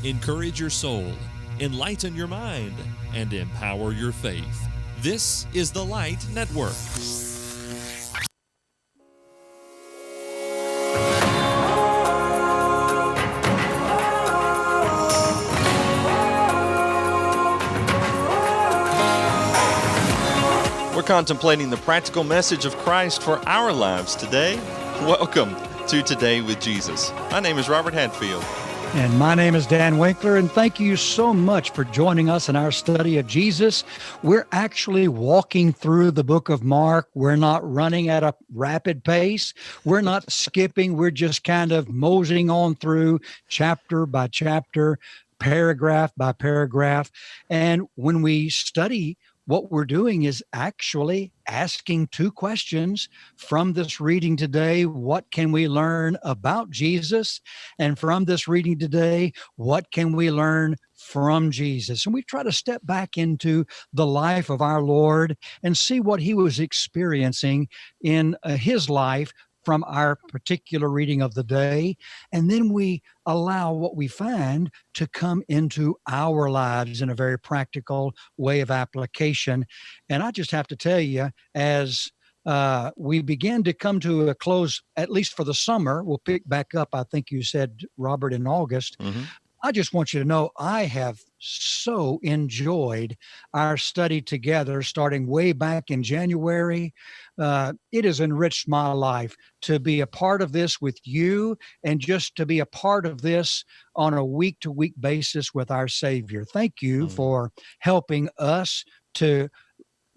encourage your soul, enlighten your mind, and empower your faith. This is the Light Network. We're contemplating the practical message of Christ for our lives today. Welcome to Today with Jesus. My name is Robert Hadfield. And my name is Dan Winkler, and thank you so much for joining us in our study of Jesus. We're actually walking through the book of Mark. We're not running at a rapid pace. We're not skipping. We're just kind of moseying on through chapter by chapter, paragraph by paragraph. And when we study, what we're doing is actually asking two questions from this reading today. What can we learn about Jesus? And from this reading today, what can we learn from Jesus? And we try to step back into the life of our Lord and see what he was experiencing in his life from our particular reading of the day. And then we allow what we find to come into our lives in a very practical way of application. And I just have to tell you, as we begin to come to a close, at least for the summer, we'll pick back up, I think you said, Robert, in August. Mm-hmm. I just want you to know I have so enjoyed our study together starting way back in January. It has enriched my life to be a part of this with you and just to be a part of this on a week-to-week basis with our Savior. Thank you for helping us to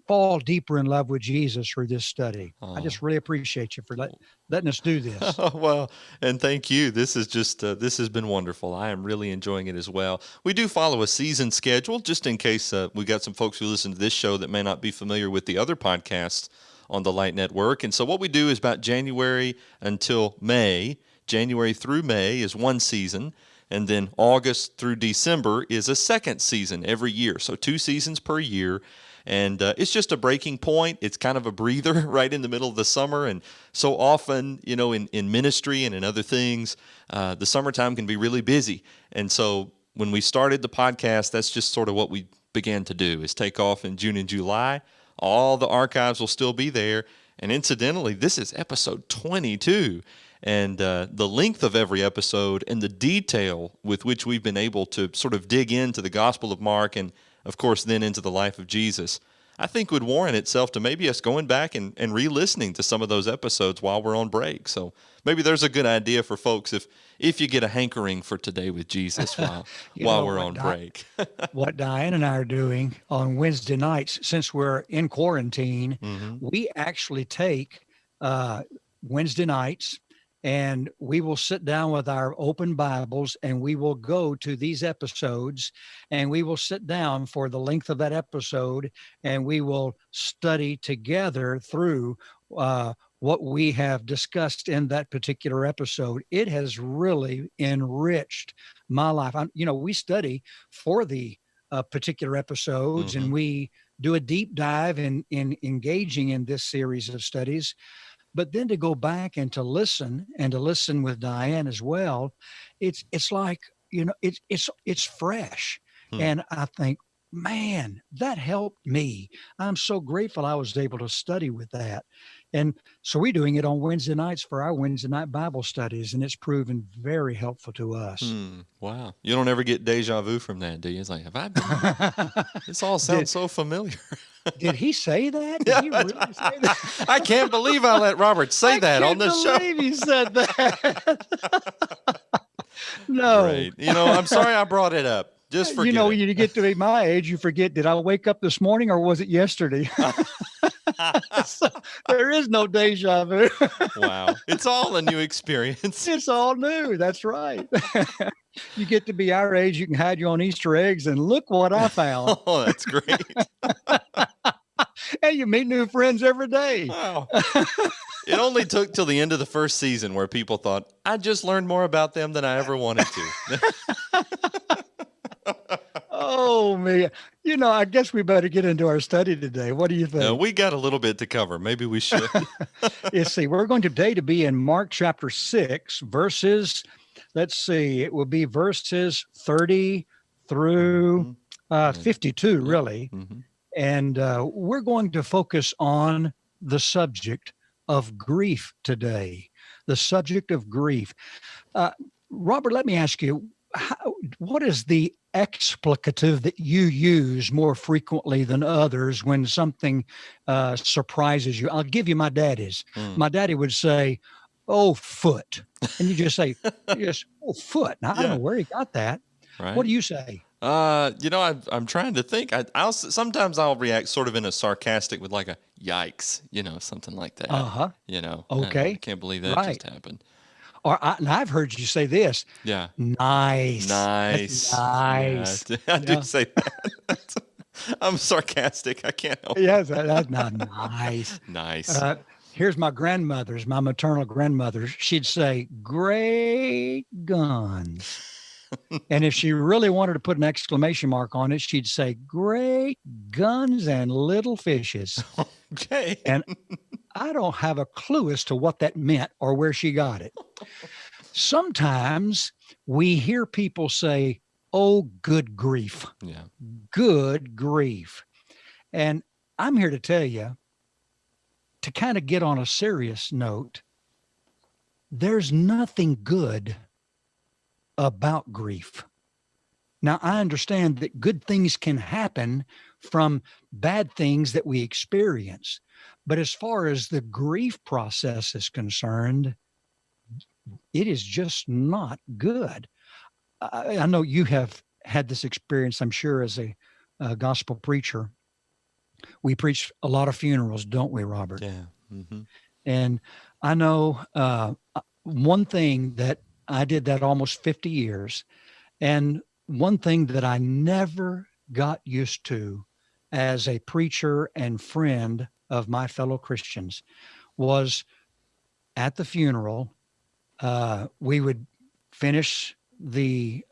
fall deeper in love with Jesus through this study. I just really appreciate you for letting us do this. Well, and thank you. This is just this has been wonderful. I am really enjoying it as well. We do follow a season schedule, just in case we got some folks who listen to this show that may not be familiar with the other podcasts on the Light Network. And so what we do is about January until May. January through May is one season. And then August through December is a second season every year. So 2 seasons per year. And it's just a breaking point. It's kind of a breather right in the middle of the summer. And so often, you know, in ministry and in other things, the summertime can be really busy. And so when we started the podcast, that's just sort of what we began to do, is take off in June and July. All the archives will still be there. And incidentally, this is episode 22. And the length of every episode and the detail with which we've been able to sort of dig into the Gospel of Mark and, of course, then into the life of Jesus, I think would warrant itself to maybe us going back and re-listening to some of those episodes while we're on break. So maybe there's a good idea for folks if you get a hankering for Today with Jesus while we're on break. What Diane and I are doing on Wednesday nights, since we're in quarantine, we actually take Wednesday nights, and we will sit down with our open Bibles and we will go to these episodes and we will sit down for the length of that episode and we will study together through what we have discussed in that particular episode. It has really enriched my life. We study for the particular episodes and we do a deep dive in engaging in this series of studies. But then to go back and to listen with Diane as well, it's like, it's fresh. And I think, man, that helped me. I'm so grateful I was able to study with that. And so we're doing it on Wednesday nights for our Wednesday night Bible studies, and it's proven very helpful to us. Wow. You don't ever get deja vu from that, do you? It's like, have I been? This all sounds so familiar. Did he say that? Did he really say that? I can't believe I let Robert say that on the show. I can't believe he said that. No. Great. I'm sorry I brought it up. Just forget it. When you get to be my age, you forget, did I wake up this morning or was it yesterday? So, there is no deja vu. Wow. It's all a new experience. It's all new. That's right. You get to be our age, you can hide your own Easter eggs, and look what I found. Oh, that's great. And you meet new friends every day. Wow. It only took till the end of the first season where people thought, I just learned more about them than I ever wanted to. Oh, man. I guess we better get into our study today. What do you think? We got a little bit to cover. Maybe we should. Let's see. We're going today to be in Mark chapter 6, verses let's see, it will be verses 30 through Hmm. Yeah. 52, Yeah. really. Hmm. And we're going to focus on the subject of grief today. The subject of grief. Uh, Robert, let me ask you, what is the explicative that you use more frequently than others when something surprises you? I'll give you my daddy's. Mm. My daddy would say, "Oh, foot." And you just say, "Yes, oh, foot." Now, I don't know Yeah. where he got that. What Right. do you say? I'm trying to think. Sometimes I'll react sort of in a sarcastic with like a yikes, something like Uh that. huh. I Okay. can't believe that just Right. happened. And I've heard you say this. Yeah. Nice. That's Nice. Yeah, nice. I do Yeah. say that. I'm sarcastic. I can't help Yes, that's not nice. it. Nice. Uh, Here's my maternal grandmother. She'd say, "Great guns." And if she really wanted to put an exclamation mark on it, she'd say, "Great guns and little fishes." Okay. And I don't have a clue as to what that meant or where she got it. Sometimes we hear people say, "Oh, good grief, Yeah. good grief." And I'm here to tell you, to kind of get on a serious note, there's nothing good about grief. Now, I understand that good things can happen from bad things that we experience. But as far as the grief process is concerned, it is just not good. I know you have had this experience, I'm sure, as a gospel preacher. We preach a lot of funerals, don't we, Robert? Yeah. Hmm. And I know one thing that I did that almost 50 years. And one thing that I never got used to as a preacher and friend of my fellow Christians was at the funeral, we would finish the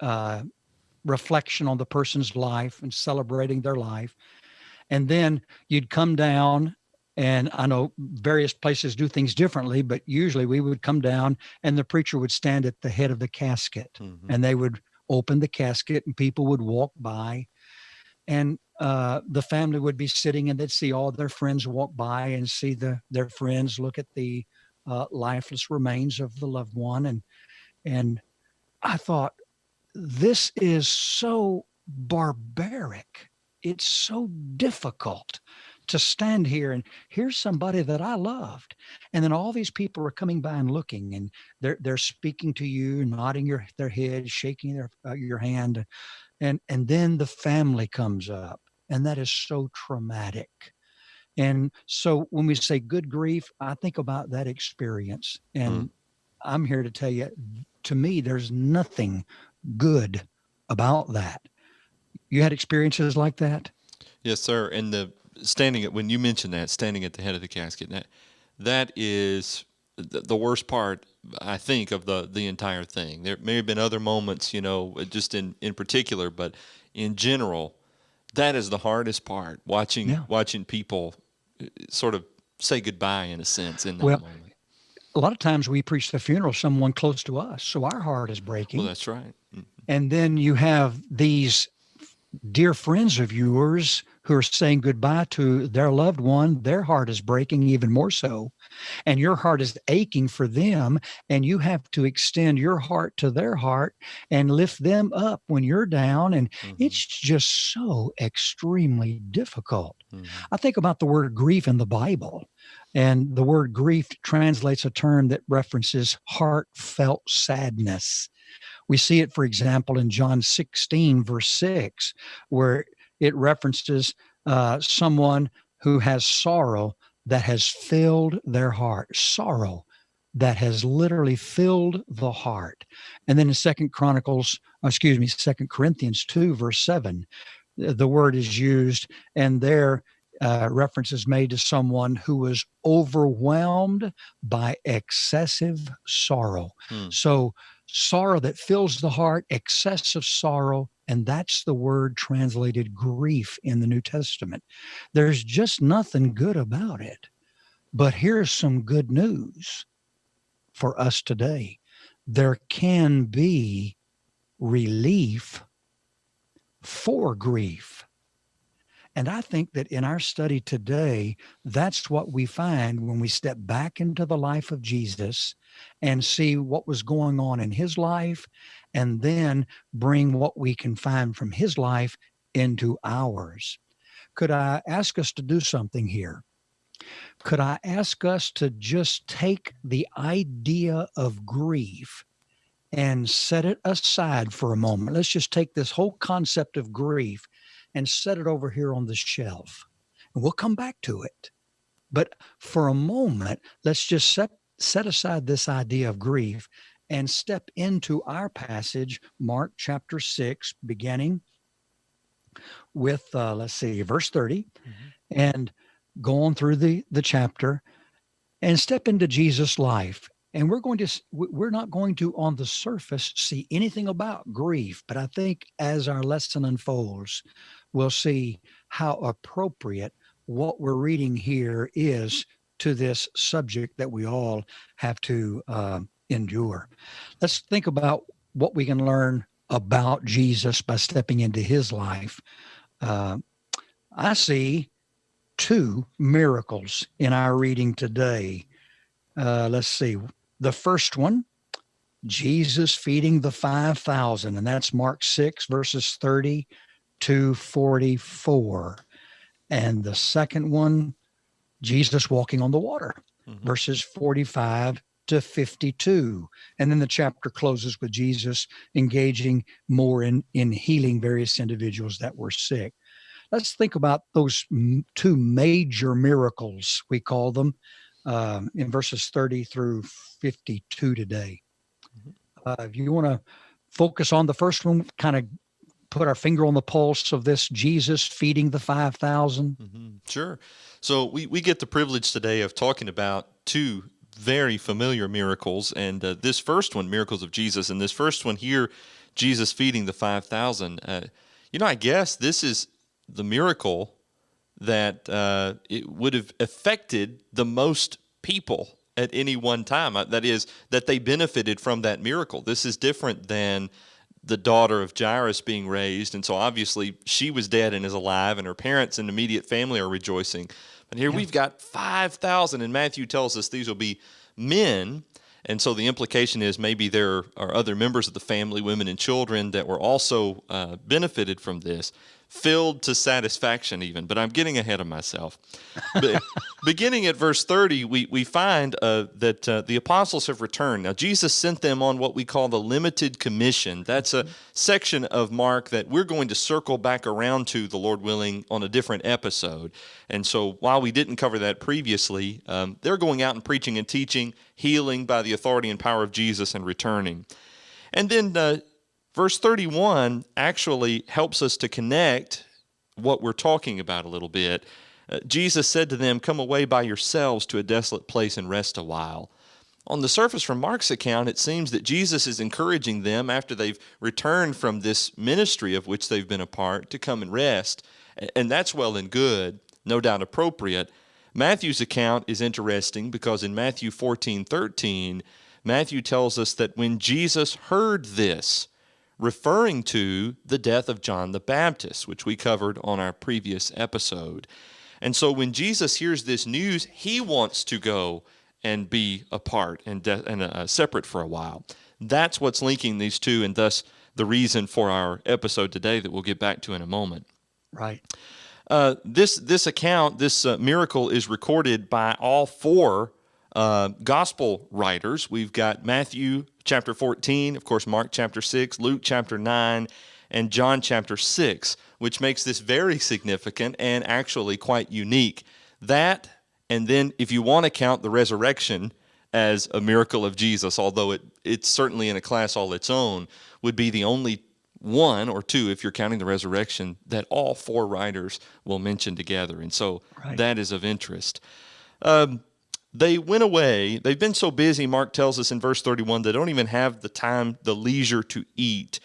reflection on the person's life and celebrating their life. And then you'd come down, and I know various places do things differently, but usually we would come down and the preacher would stand at the head of the casket, Hmm. and they would open the casket and people would walk by, and the family would be sitting and they'd see all their friends walk by and see their friends look at the lifeless remains of the loved one. And I thought, this is so barbaric. It's so difficult to stand here and here's somebody that I loved. And then all these people are coming by and looking, and they're speaking to you, nodding their head, shaking your hand. And then the family comes up, and that is so traumatic. And so when we say good grief, I think about that experience. Mm. And I'm here to tell you, to me, there's nothing good about that. You had experiences like that? Yes, sir. And when you mentioned that, standing at the head of the casket, that is the worst part, I think, of the entire thing. There may have been other moments, just in particular, but in general, that is the hardest part. Yeah. Watching people sort of say goodbye in a sense in that Well, moment. a lot of times we preach the funeral of someone close to us, so our heart is Well, breaking. that's right. Mm. And then you have these dear friends of yours who are saying goodbye to their loved one. Their heart is breaking even more so, and your heart is aching for them, and you have to extend your heart to their heart and lift them up when you're down, and Hmm. it's just so extremely difficult. Hmm. I think about the word grief in the Bible, and the word grief translates a term that references heartfelt sadness. We see it, for example, in John 16, verse 6, where it references someone who has sorrow that has filled their heart, sorrow that has literally filled the heart. And then in Second Corinthians 2, verse 7, the word is used, and there reference is made to someone who was overwhelmed by excessive sorrow. Hmm. So sorrow that fills the heart, excessive sorrow, and that's the word translated grief in the New Testament. There's just nothing good about it. But here's some good news for us today. there can be relief for grief. And I think that in our study today, that's what we find when we step back into the life of Jesus and see what was going on in his life, and then bring what we can find from his life into ours. Could I ask us to do something here? Could I ask us to just take the idea of grief and set it aside for a moment? Let's just take this whole concept of grief and set it over here on the shelf. And we'll come back to it. But for a moment, let's just set aside this idea of grief and step into our passage, Mark chapter 6, beginning with, verse 30, and go on through the chapter and step into Jesus' life. And we're not going to, on the surface, see anything about grief, but I think as our lesson unfolds, we'll see how appropriate what we're reading here is to this subject that we all have to endure. Let's think about what we can learn about Jesus by stepping into his life. I see two miracles in our reading today. Let's see. The first one, Jesus feeding the 5,000, and that's Mark 6, verses 30 to 44. And the second one, Jesus walking on the water, verses 45 to 52. And then the chapter closes with Jesus engaging more in healing various individuals that were sick. Let's think about those two major miracles, we call them, in verses 30 through 52 today. If you want to focus on the first one, kind of put our finger on the pulse of this Jesus feeding the 5,000. Sure. So we get the privilege today of talking about two very familiar miracles, and this first one, miracles of Jesus, and this first one here, Jesus feeding the 5,000. I guess this is the miracle that it would have affected the most people at any one time. That is, that they benefited from that miracle. This is different than the daughter of Jairus being raised, and so obviously she was dead and is alive, and her parents and immediate family are rejoicing. But here we've got 5,000, and Matthew tells us these will be men, and so the implication is maybe there are other members of the family, women and children, that were also benefited from this, filled to satisfaction even, but I'm getting ahead of myself. But beginning at verse 30, we find that the apostles have returned. Now, Jesus sent them on what we call the limited commission. That's a section of Mark that we're going to circle back around to, the Lord willing, on a different episode. And so while we didn't cover that previously, they're going out and preaching and teaching, healing by the authority and power of Jesus, and returning. And then verse 31 actually helps us to connect what we're talking about a little bit. Jesus said to them, "Come away by yourselves to a desolate place and rest a while." On the surface, from Mark's account, it seems that Jesus is encouraging them after they've returned from this ministry of which they've been a part to come and rest. And that's well and good, no doubt appropriate. Matthew's account is interesting because in Matthew 14:13, Matthew tells us that when Jesus heard this, referring to the death of John the Baptist, which we covered on our previous episode. And so when Jesus hears this news, he wants to go and be apart and separate for a while. That's what's linking these two, and thus the reason for our episode today that we'll get back to in a moment. Right. This account, this miracle, is recorded by all four gospel writers. We've got Matthew chapter 14, of course, Mark chapter 6, Luke chapter 9, and John chapter 6, which makes this very significant and actually quite unique. That, and then if you want to count the resurrection as a miracle of Jesus, although it's certainly in a class all its own, would be the only one or two, if you're counting the resurrection, that all four writers will mention together. And so that is of interest. They went away. They've been so busy, Mark tells us in verse 31, they don't even have the time, the leisure to eat.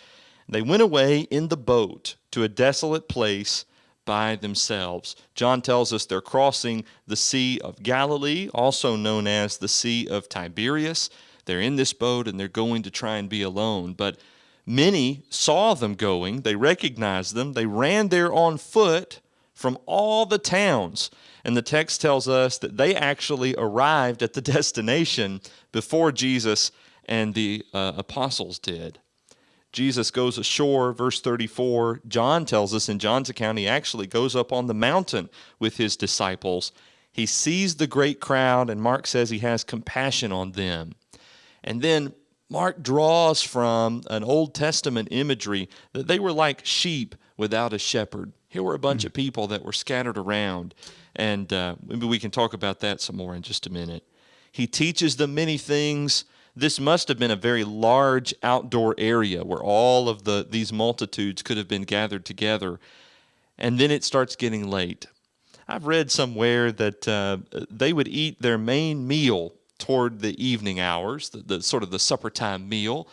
They went away in the boat to a desolate place by themselves. John tells us they're crossing the Sea of Galilee, also known as the Sea of Tiberias. They're in this boat and they're going to try and be alone. But many saw them going. They recognized them. They ran there on foot from all the towns. And the text tells us that they actually arrived at the destination before Jesus and the apostles did. Jesus goes ashore, verse 34. John tells us in John's account he actually goes up on the mountain with his disciples. He sees the great crowd, and Mark says he has compassion on them. And then Mark draws from an Old Testament imagery that they were like sheep without a shepherd. Here were a bunch of people that were scattered around, and maybe we can talk about that some more in just a minute. He teaches them many things. This must have been a very large outdoor area where all of these multitudes could have been gathered together. And then it starts getting late. I've read somewhere that they would eat their main meal toward the evening hours, the sort of the supper time meal.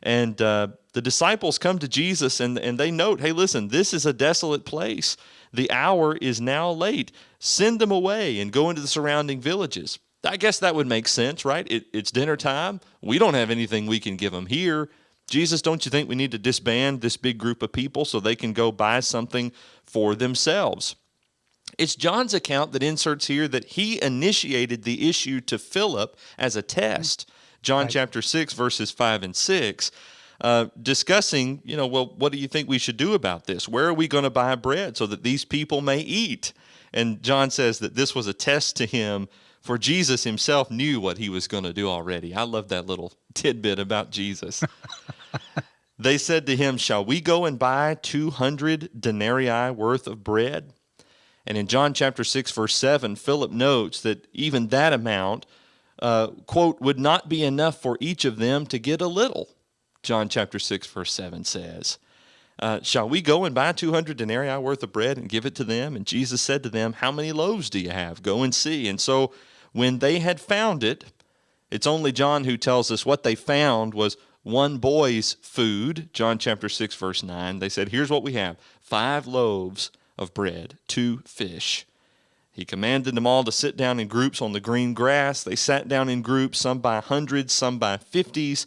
And the disciples come to Jesus and they note, hey, listen, this is a desolate place. The hour is now late. Send them away and go into the surrounding villages. I guess that would make sense, right? It's dinner time. We don't have anything we can give them here. Jesus, don't you think we need to disband this big group of people so they can go buy something for themselves? It's John's account that inserts here that he initiated the issue to Philip as a test. John chapter 6, verses 5 and 6, discussing, well, what do you think we should do about this? Where are we going to buy bread so that these people may eat? And John says that this was a test to him, for Jesus himself knew what he was going to do already. I love that little tidbit about Jesus. They said to him, shall we go and buy 200 denarii worth of bread? And in John chapter 6, verse 7, Philip notes that even that amount, quote, would not be enough for each of them to get a little. John chapter 6, verse 7 says, shall we go and buy 200 denarii worth of bread and give it to them? And Jesus said to them, how many loaves do you have? Go and see. And so when they had found it, it's only John who tells us what they found was one boy's food. John chapter 6, verse 9. They said, here's what we have: 5 loaves of bread, 2 fish. He commanded them all to sit down in groups on the green grass. They sat down in groups, some by hundreds, some by 50s.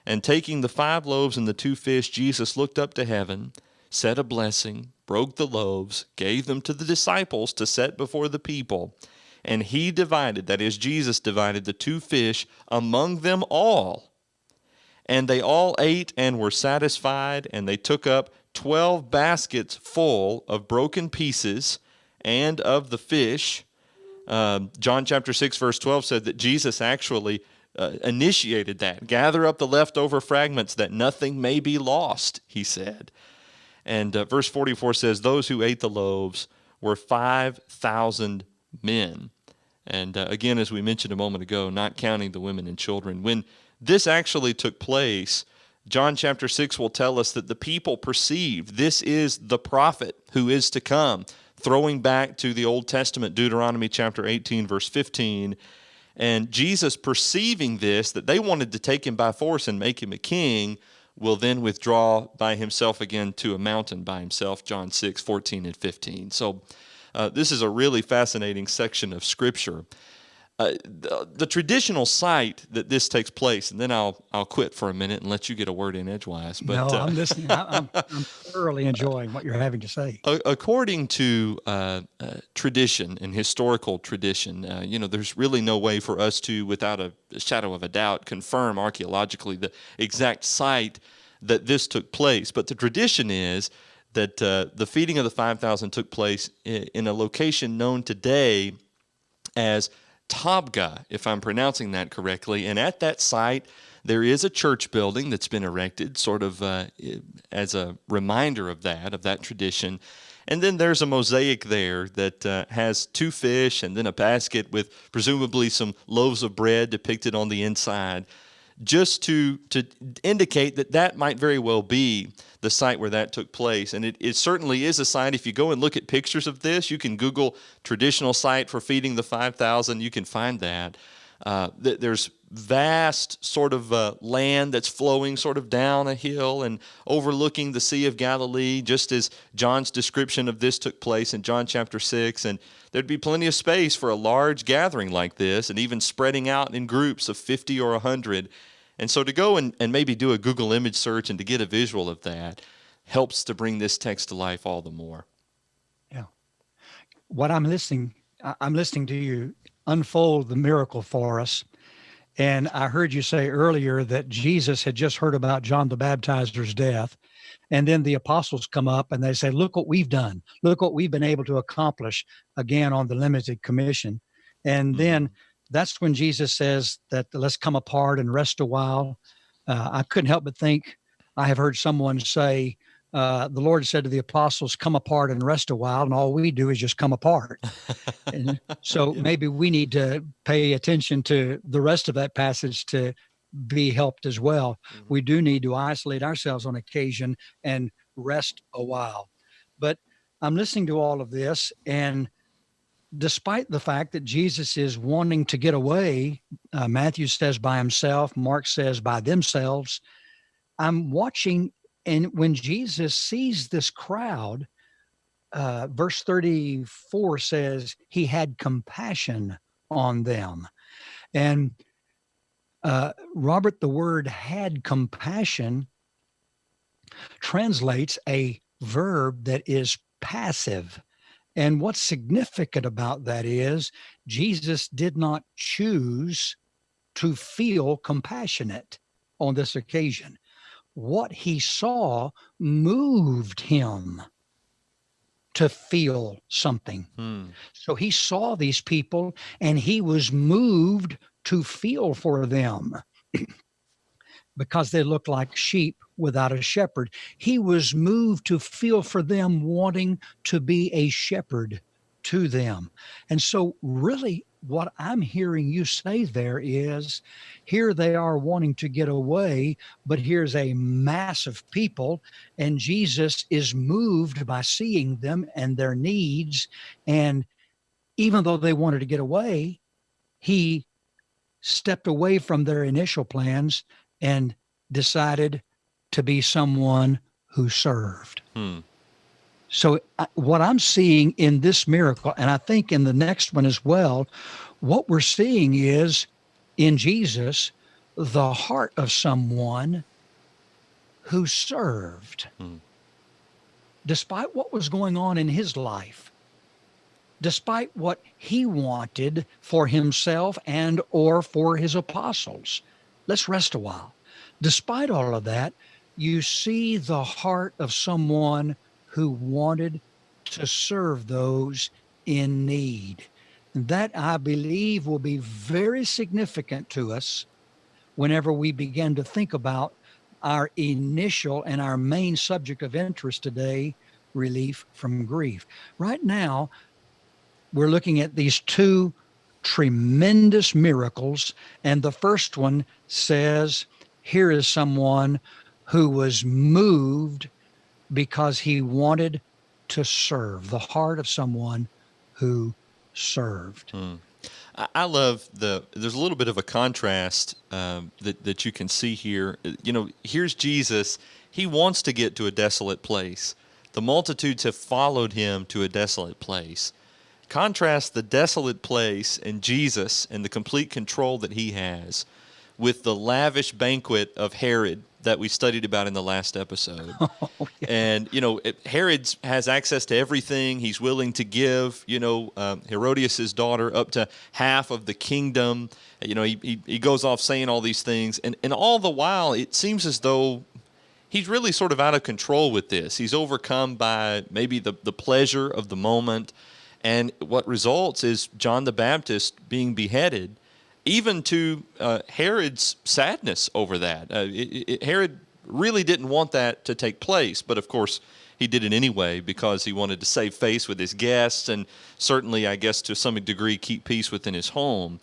And taking the 5 loaves and the 2 fish, Jesus looked up to heaven, said a blessing, broke the loaves, gave them to the disciples to set before the people. And he divided, that is, Jesus divided the 2 fish among them all. And they all ate and were satisfied, and they took up 12 baskets full of broken pieces and of the fish. John chapter 6, verse 12 said that Jesus actually initiated that. Gather up the leftover fragments that nothing may be lost, he said. And verse 44 says, those who ate the loaves were 5,000 men. And again, as we mentioned a moment ago, not counting the women and children. When this actually took place, John chapter 6 will tell us that the people perceived this is the prophet who is to come, throwing back to the Old Testament, Deuteronomy chapter 18, verse 15. And Jesus, perceiving this, that they wanted to take him by force and make him a king, will then withdraw by himself again to a mountain by himself, John 6, 14 and 15. So this is a really fascinating section of Scripture. The traditional site that this takes place, and then I'll quit for a minute and let you get a word in edgewise. But, no, I'm listening. I'm thoroughly enjoying what you're having to say. According to tradition and historical tradition, there's really no way for us to, without a shadow of a doubt, confirm archaeologically the exact site that this took place. But the tradition is that the feeding of the 5,000 took place in a location known today as Tabgha, if I'm pronouncing that correctly. And at that site, there is a church building that's been erected sort of as a reminder of that tradition. And then there's a mosaic there that has 2 fish and then a basket with presumably some loaves of bread depicted on the inside, just to indicate that might very well be the site where that took place. And it certainly is a site. If you go and look at pictures of this, you can Google traditional site for feeding the 5,000. You can find that. There's vast sort of land that's flowing sort of down a hill and overlooking the Sea of Galilee, just as John's description of this took place in John chapter 6. And there'd be plenty of space for a large gathering like this, and even spreading out in groups of 50 or 100. And so to go and maybe do a Google image search and to get a visual of that helps to bring this text to life all the more. Yeah. What I'm listening to you unfold the miracle for us. And I heard you say earlier that Jesus had just heard about John the Baptizer's death. And then the apostles come up and they say, look what we've done. Look what we've been able to accomplish again on the limited commission. And then that's when Jesus says that let's come apart and rest a while. I couldn't help but think, I have heard someone say, the Lord said to the apostles, come apart and rest a while, and all we do is just come apart. And so maybe we need to pay attention to the rest of that passage to be helped as well. We do need to isolate ourselves on occasion and rest a while. But I'm listening to all of this, and despite the fact that Jesus is wanting to get away, Matthew says by himself, Mark says by themselves, I'm watching. And when Jesus sees this crowd, verse 34 says he had compassion on them. And Robert, the word had compassion translates a verb that is passive. And what's significant about that is Jesus did not choose to feel compassionate on this occasion. What he saw moved him to feel something. So he saw these people and he was moved to feel for them because they looked like sheep without a shepherd. He was moved to feel for them, wanting to be a shepherd to them. And so really what I'm hearing you say there is, here they are wanting to get away, but here's a mass of people, and Jesus is moved by seeing them and their needs. And even though they wanted to get away, he stepped away from their initial plans and decided to be someone who served. So what I'm seeing in this miracle, and I think in the next one as well, what we're seeing is in Jesus, the heart of someone who served, despite what was going on in his life, despite what he wanted for himself and or for his apostles. Let's rest a while. Despite all of that, you see the heart of someone who wanted to serve those in need. And that, I believe, will be very significant to us whenever we begin to think about our initial and our main subject of interest today, relief from grief. Right now, we're looking at these two tremendous miracles, and the first one says, here is someone who was moved because he wanted to serve, the heart of someone who served. I love there's a little bit of a contrast that you can see here. You know, here's Jesus. He wants to get to a desolate place. The multitudes have followed him to a desolate place. Contrast the desolate place and Jesus and the complete control that he has with the lavish banquet of Herod that we studied about in the last episode. And, you know, Herod has access to everything. He's willing to give, Herodias' daughter up to half of the kingdom. You know, he goes off saying all these things. And all the while, it seems as though he's really sort of out of control with this. He's overcome by maybe the pleasure of the moment. And what results is John the Baptist being beheaded, even to Herod's sadness over that. Herod really didn't want that to take place, but of course he did it anyway because he wanted to save face with his guests and certainly, I guess, to some degree, keep peace within his home.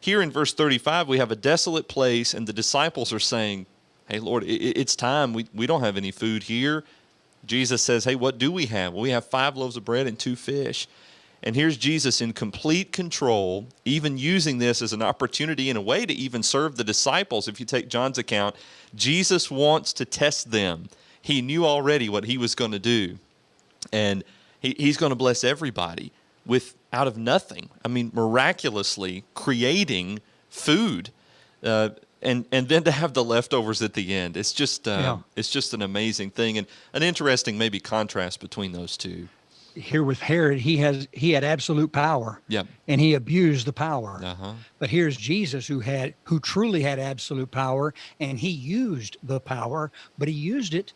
Here in verse 35, we have a desolate place, and the disciples are saying, hey, Lord, it's time. We don't have any food here. Jesus says, hey, what do we have? Well, we have 5 loaves of bread and 2 fish. And here's Jesus in complete control, even using this as an opportunity in a way to even serve the disciples. If you take John's account, Jesus wants to test them. He knew already what he was going to do. And he's going to bless everybody with out of nothing. I mean, miraculously creating food, and then to have the leftovers at the end. It's just an amazing thing, and an interesting maybe contrast between those two. Here with Herod, he had absolute power, Yep. and he abused the power. Uh-huh. But here's Jesus, who truly had absolute power, and he used the power, but he used it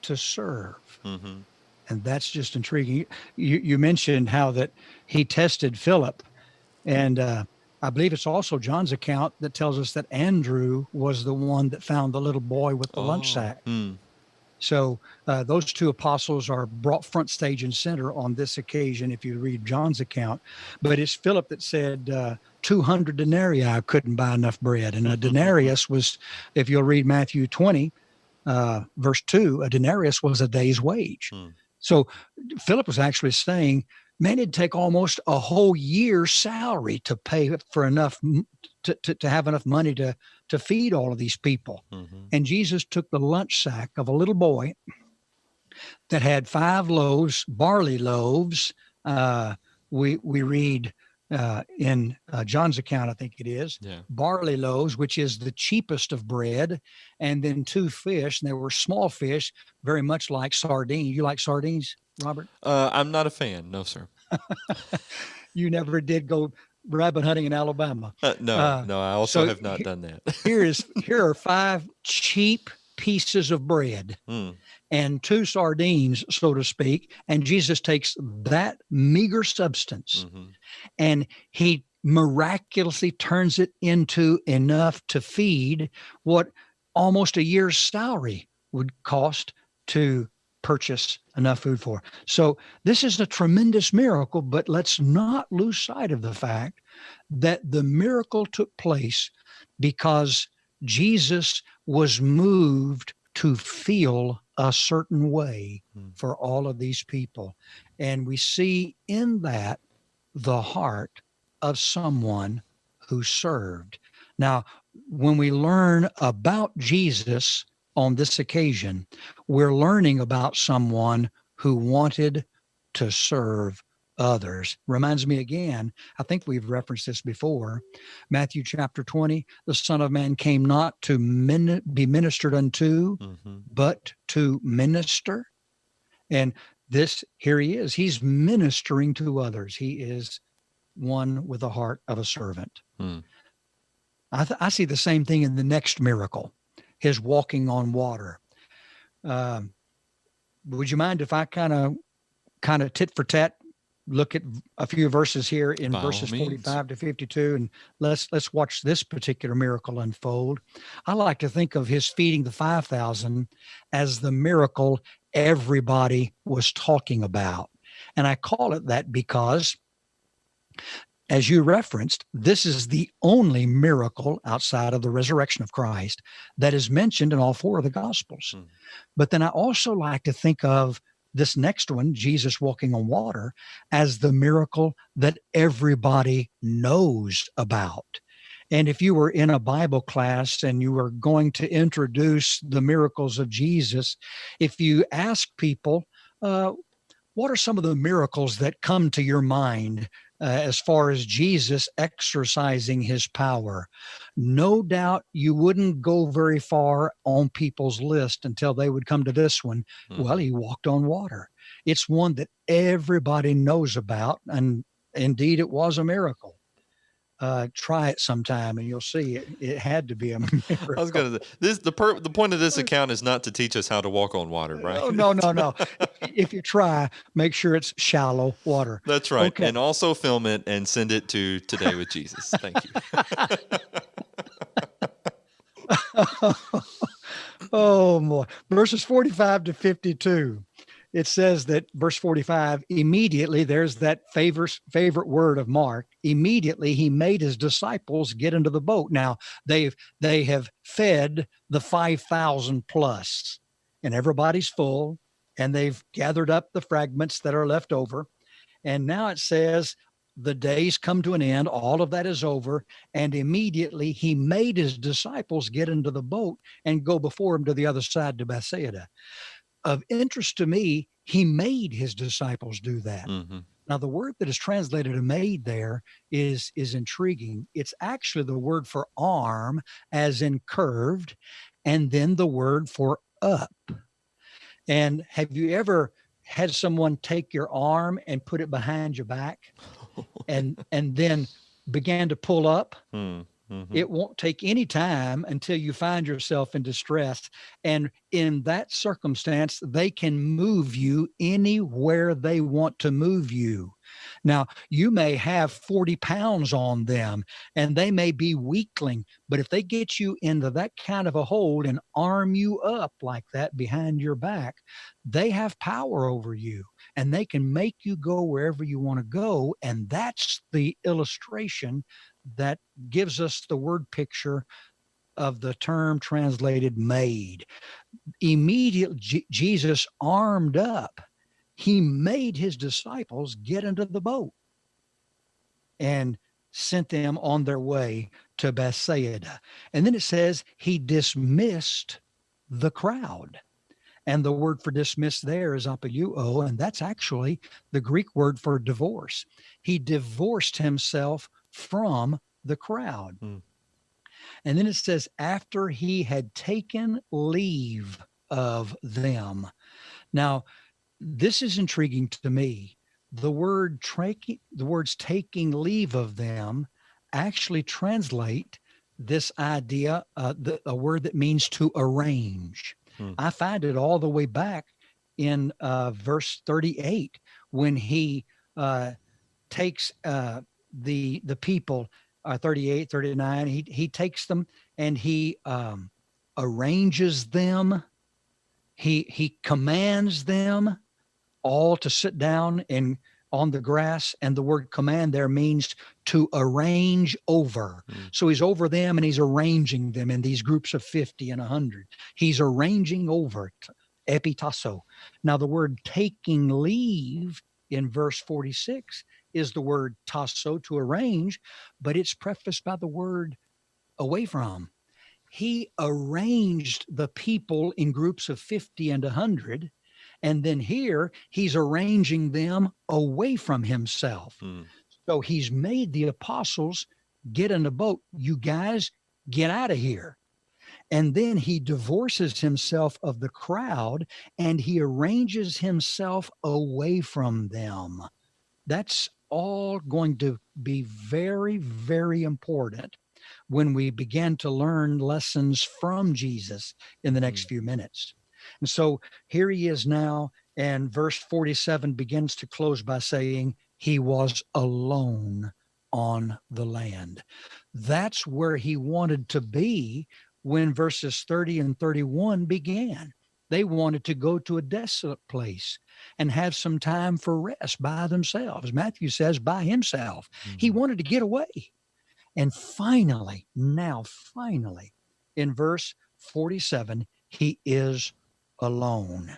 to serve. Mm-hmm. And that's just intriguing. You mentioned how that he tested Philip, and I believe it's also John's account that tells us that Andrew was the one that found the little boy with the lunch sack. Mm. So those two apostles are brought front stage and center on this occasion, if you read John's account. But it's Philip that said 200 denarii couldn't buy enough bread. And a denarius was, if you'll read Matthew 20, verse 2, a denarius was a day's wage. Mm. So Philip was actually saying, man, it'd take almost a whole year's salary to pay for enough to have enough money to feed all of these people. Mm-hmm. And Jesus took the lunch sack of a little boy that had 5 loaves, barley loaves. We read in John's account, I think it is, barley loaves, which is the cheapest of bread, and then 2 fish. And they were small fish, very much like sardines. You like sardines, Robert? I'm not a fan. No, sir. You never did go rabbit hunting in Alabama. No, I also have not done that. Here are 5 cheap pieces of bread and 2 sardines, so to speak. And Jesus takes that meager substance and he miraculously turns it into enough to feed what almost a year's salary would cost to purchase enough food for. So this is a tremendous miracle, but let's not lose sight of the fact that the miracle took place because Jesus was moved to feel a certain way for all of these people. And we see in that the heart of someone who served. Now, when we learn about Jesus on this occasion, we're learning about someone who wanted to serve others. Reminds me again, I think we've referenced this before, Matthew chapter 20, the Son of Man came not to be ministered unto, but to minister. And this, here he is, he's ministering to others. He is one with the heart of a servant. I see the same thing in the next miracle, his walking on water. Would you mind if I kind of tit for tat look at a few verses here in verses 45 to 52, and let's watch this particular miracle unfold. I like to think of his feeding the 5,000 as the miracle everybody was talking about. And I call it that because, as you referenced, this is the only miracle outside of the resurrection of Christ that is mentioned in all 4 of the Gospels. But then I also like to think of this next one, Jesus walking on water, as the miracle that everybody knows about. And if you were in a Bible class and you were going to introduce the miracles of Jesus, if you ask people, what are some of the miracles that come to your mind as far as Jesus exercising his power? No doubt you wouldn't go very far on people's list until they would come to this one. Well, he walked on water. It's one that everybody knows about, and indeed it was a miracle. Try it sometime and you'll see it had to be a miracle. I was going to the point of this account is not to teach us how to walk on water, right? No. If you try, make sure it's shallow water. That's right. Okay. And also film it and send it to Today with Jesus. Thank you. Oh boy. Verses 45 to 52. It says that verse 45, immediately, there's that favorite word of Mark. Immediately he made his disciples get into the boat. Now they have fed the 5,000 plus, and everybody's full, and they've gathered up the fragments that are left over. And now it says the days come to an end. All of that is over. And immediately he made his disciples get into the boat and go before him to the other side to Bethsaida. Of interest to me, he made his disciples do that. Mm-hmm. Now, the word that is translated made there is intriguing. It's actually the word for arm, as in curved, and then the word for up. And have you ever had someone take your arm and put it behind your back and then began to pull up? Mm-hmm. It won't take any time until you find yourself in distress. And in that circumstance, they can move you anywhere they want to move you. Now, you may have 40 pounds on them and they may be weakling, but if they get you into that kind of a hold and arm you up like that behind your back, they have power over you and they can make you go wherever you want to go. And that's the illustration that gives us the word picture of the term translated made. Immediately, Jesus armed up. He made his disciples get into the boat and sent them on their way to Bethsaida. And then it says he dismissed the crowd. And the word for dismiss there is apoluo, and that's actually the Greek word for divorce. He divorced himself from the crowd. And then it says, after he had taken leave of them. Now, this is intriguing to me. The words taking leave of them actually translate this idea, a word that means to arrange. I find it all the way back in verse 38 when he takes the people, 38, 39, he takes them and he arranges them. He commands them all to sit down and on the grass, and the word command there means to arrange over. So he's over them and he's arranging them in these groups of 50 and 100. He's arranging over, epitasso. Now the word taking leave in verse 46 is the word tasso, to arrange, but it's prefaced by the word away from. He arranged the people in groups of 50 and 100. And then here he's arranging them away from himself. So he's made the apostles get in a boat. You guys get out of here. And then he divorces himself of the crowd and he arranges himself away from them. That's all going to be very, very important when we begin to learn lessons from Jesus in the next few minutes. And so here he is now, and verse 47 begins to close by saying he was alone on the land. That's where he wanted to be when verses 30 and 31 began. They wanted to go to a desolate place and have some time for rest by themselves. Matthew says by himself. He wanted to get away. And finally, in verse 47, he is alone.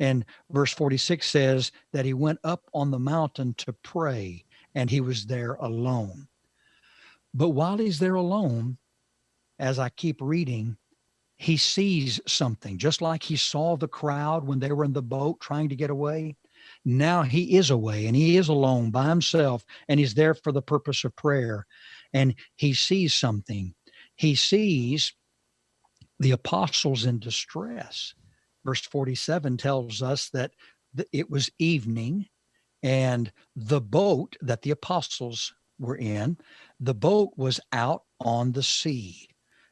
And verse 46 says that he went up on the mountain to pray, and he was there alone. But while he's there alone, as I keep reading, he sees something, just like he saw the crowd when they were in the boat trying to get away. Now he is away and he is alone by himself, and he's there for the purpose of prayer. And he sees something. He sees the apostles in distress. Verse 47 tells us that it was evening, and the boat that the apostles were in, the boat was out on the sea.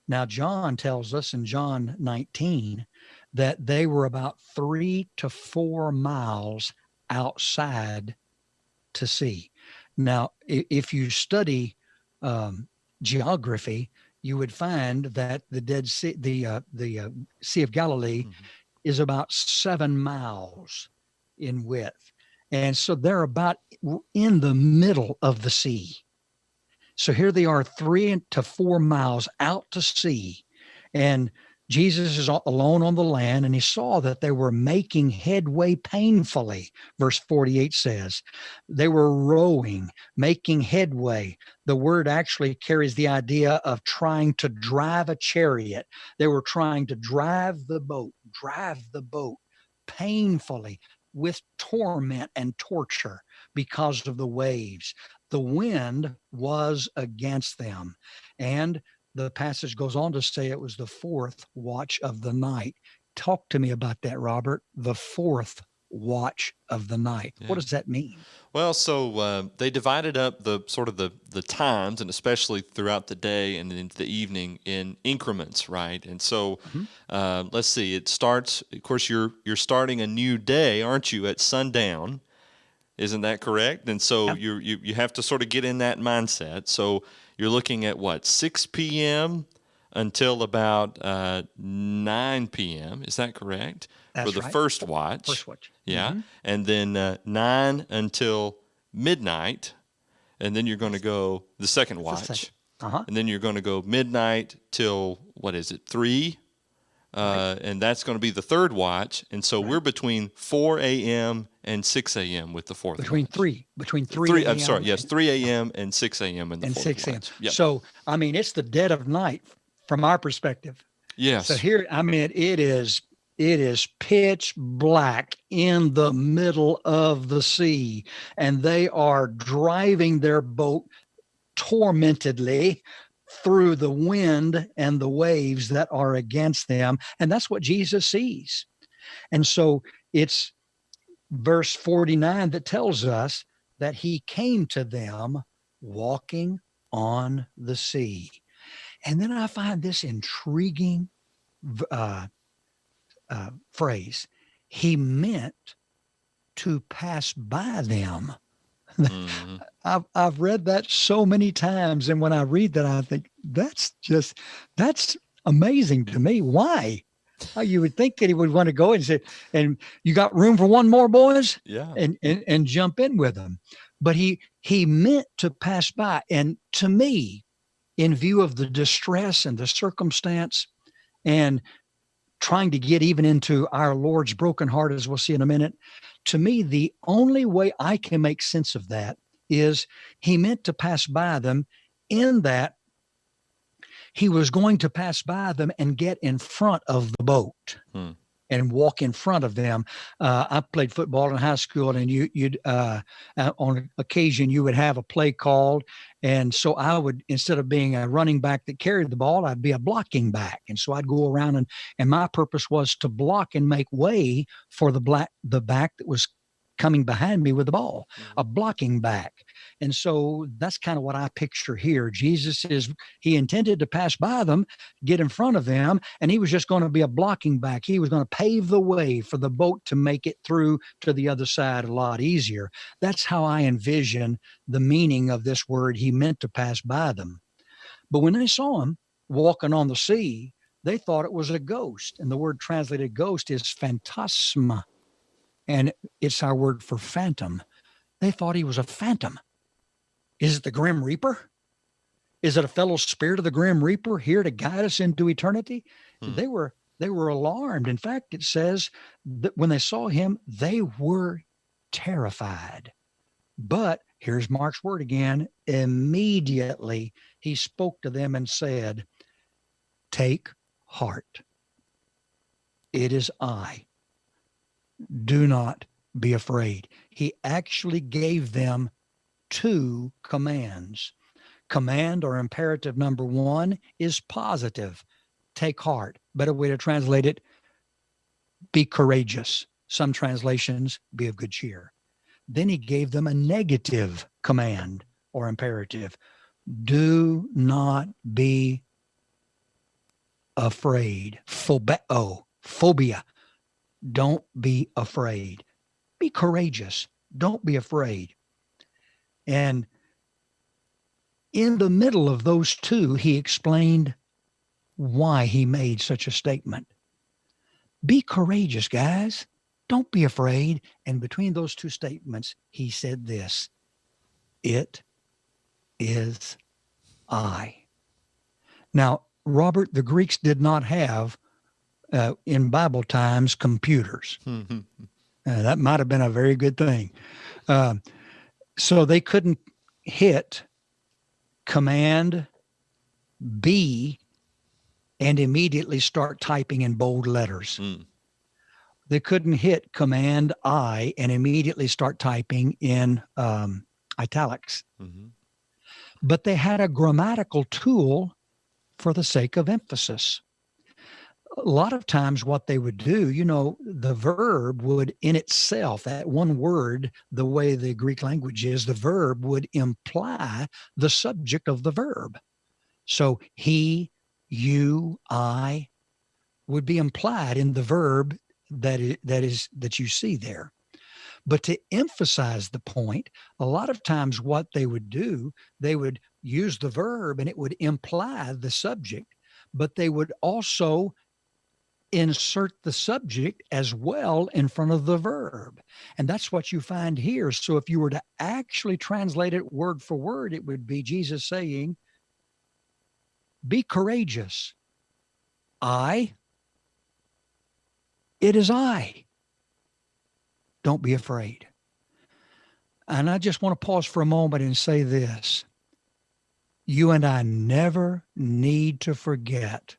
Now, John tells us in John 19 that they were about 3 to 4 miles outside to sea. Now, if you study geography, you would find that the Dead Sea, the Sea of Galilee, is about 7 miles in width, and so they're about in the middle of the sea. So here they are, 3 to 4 miles out to sea, and Jesus is alone on the land, and he saw that they were making headway painfully. Verse 48 says they were rowing, making headway. The word actually carries the idea of trying to drive a chariot. They were trying to drive the boat painfully with torment and torture because of the waves. The wind was against them. And the passage goes on to say it was the fourth watch of the night. Talk to me about that, Robert. The fourth watch of the night. Yeah. What does that mean? Well, so they divided up the sort of the times, and especially throughout the day and into the evening, in increments, right? And so let's see. It starts. Of course, you're starting a new day, aren't you? At sundown, isn't that correct? And so you have to sort of get in that mindset. So you're looking at what, 6 p.m. until about 9 p.m. Is that correct? That's for the right. first watch. First watch. Yeah. And then 9 until midnight. And then you're going to go the second watch. And then you're going to go midnight till, 3? And that's going to be the third watch. And so we're between 4 a.m. and 6 a.m. with the fourth between watch. Between 3 I'm sorry, yes, 3 a.m. and 6 a.m. in the fourth 6 a.m. watch. Yep. So, I mean, it's the dead of night from our perspective. Yes. So here, I mean, it is pitch black in the middle of the sea, and they are driving their boat tormentedly through the wind and the waves that are against them. And that's what Jesus sees. And so it's verse 49 that tells us that he came to them walking on the sea. And then I find this intriguing phrase. He meant to pass by them. Mm-hmm. I've read that so many times, and when I read that, I think that's amazing to me. Why? You would think that he would want to go and say, "And you got room for one more, boys?" Yeah, and jump in with them. But he meant to pass by, and to me, in view of the distress and the circumstance, and trying to get even into our Lord's broken heart, as we'll see in a minute, to me, the only way I can make sense of that is he meant to pass by them, in that he was going to pass by them and get in front of the boat and walk in front of them. I played football in high school, and you'd on occasion you would have a play called. And so I would, instead of being a running back that carried the ball, I'd be a blocking back. And so I'd go around, and my purpose was to block and make way for the back that was coming behind me with the ball, a blocking back. And so that's kind of what I picture here. He intended to pass by them, get in front of them, and he was just going to be a blocking back. He was going to pave the way for the boat to make it through to the other side a lot easier. That's how I envision the meaning of this word. He meant to pass by them. But when they saw him walking on the sea, they thought it was a ghost. And the word translated ghost is phantasma. And it's our word for phantom. They thought he was a phantom. Is it the Grim Reaper? Is it a fellow spirit of the Grim Reaper here to guide us into eternity? They were alarmed. In fact, it says that when they saw him, they were terrified. But here's Mark's word again. Immediately he spoke to them and said, "Take heart. It is I. Do not be afraid." He actually gave them 2 commands. Command, or imperative number 1, is positive. Take heart. Better way to translate it, be courageous. Some translations, be of good cheer. Then he gave them a negative command or imperative. Do not be afraid. Phobia. Don't be afraid. Be courageous. Don't be afraid. And in the middle of those 2, he explained why he made such a statement. Be courageous, guys. Don't be afraid. And between those 2 statements, he said this: "It is I." Now, Robert, the Greeks did not have in Bible times, computers. Mhm. That might have been a very good thing. Uh, so they couldn't hit Command B and immediately start typing in bold letters. Mm. They couldn't hit Command I and immediately start typing in italics. Mhm. But they had a grammatical tool for the sake of emphasis. A lot of times, what they would do, the verb would in itself, that one word, the way the Greek language is, the verb would imply the subject of the verb. So he, you, I would be implied in the verb that you see there. But to emphasize the point, a lot of times what they would do, they would use the verb and it would imply the subject, but they would also insert the subject as well in front of the verb. And that's what you find here. So if you were to actually translate it word for word, it would be Jesus saying, be courageous. It is I. Don't be afraid. And I just want to pause for a moment and say this. You and I never need to forget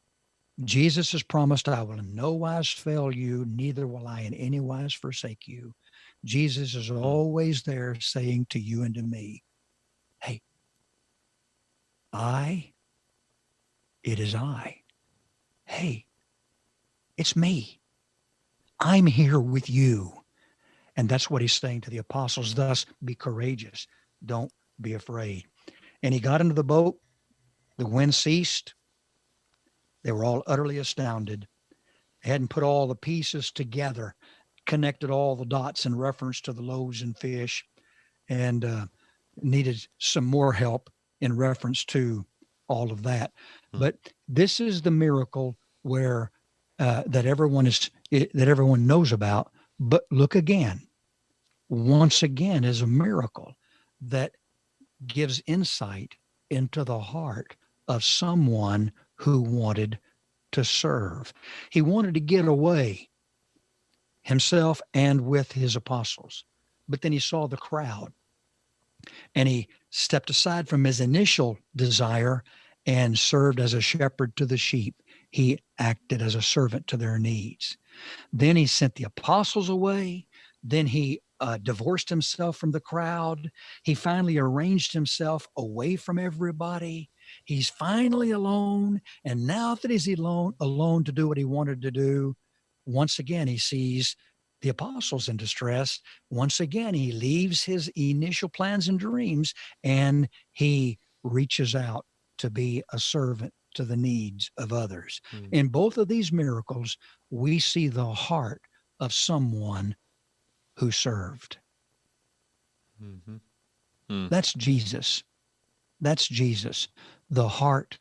Jesus has promised, I will in no wise fail you, neither will I in any wise forsake you. Jesus is always there saying to you and to me, hey, it is I. Hey, it's me. I'm here with you. And that's what he's saying to the apostles. Thus, be courageous. Don't be afraid. And he got into the boat. The wind ceased. They were all utterly astounded. They hadn't put all the pieces together, connected all the dots in reference to the loaves and fish, and needed some more help in reference to all of that. But this is the miracle where that everyone knows about. But look again. Once again, is a miracle that gives insight into the heart of someone who wanted to serve. He wanted to get away himself and with his apostles, but then he saw the crowd and he stepped aside from his initial desire and served as a shepherd to the sheep. He acted as a servant to their needs. Then he sent the apostles away. Then he divorced himself from the crowd. He finally arranged himself away from everybody. He's finally alone. And now that he's alone to do what he wanted to do, once again, he sees the apostles in distress. Once again, he leaves his initial plans and dreams, and he reaches out to be a servant to the needs of others. In both of these miracles, we see the heart of someone who served. That's Jesus. That's Jesus, the heart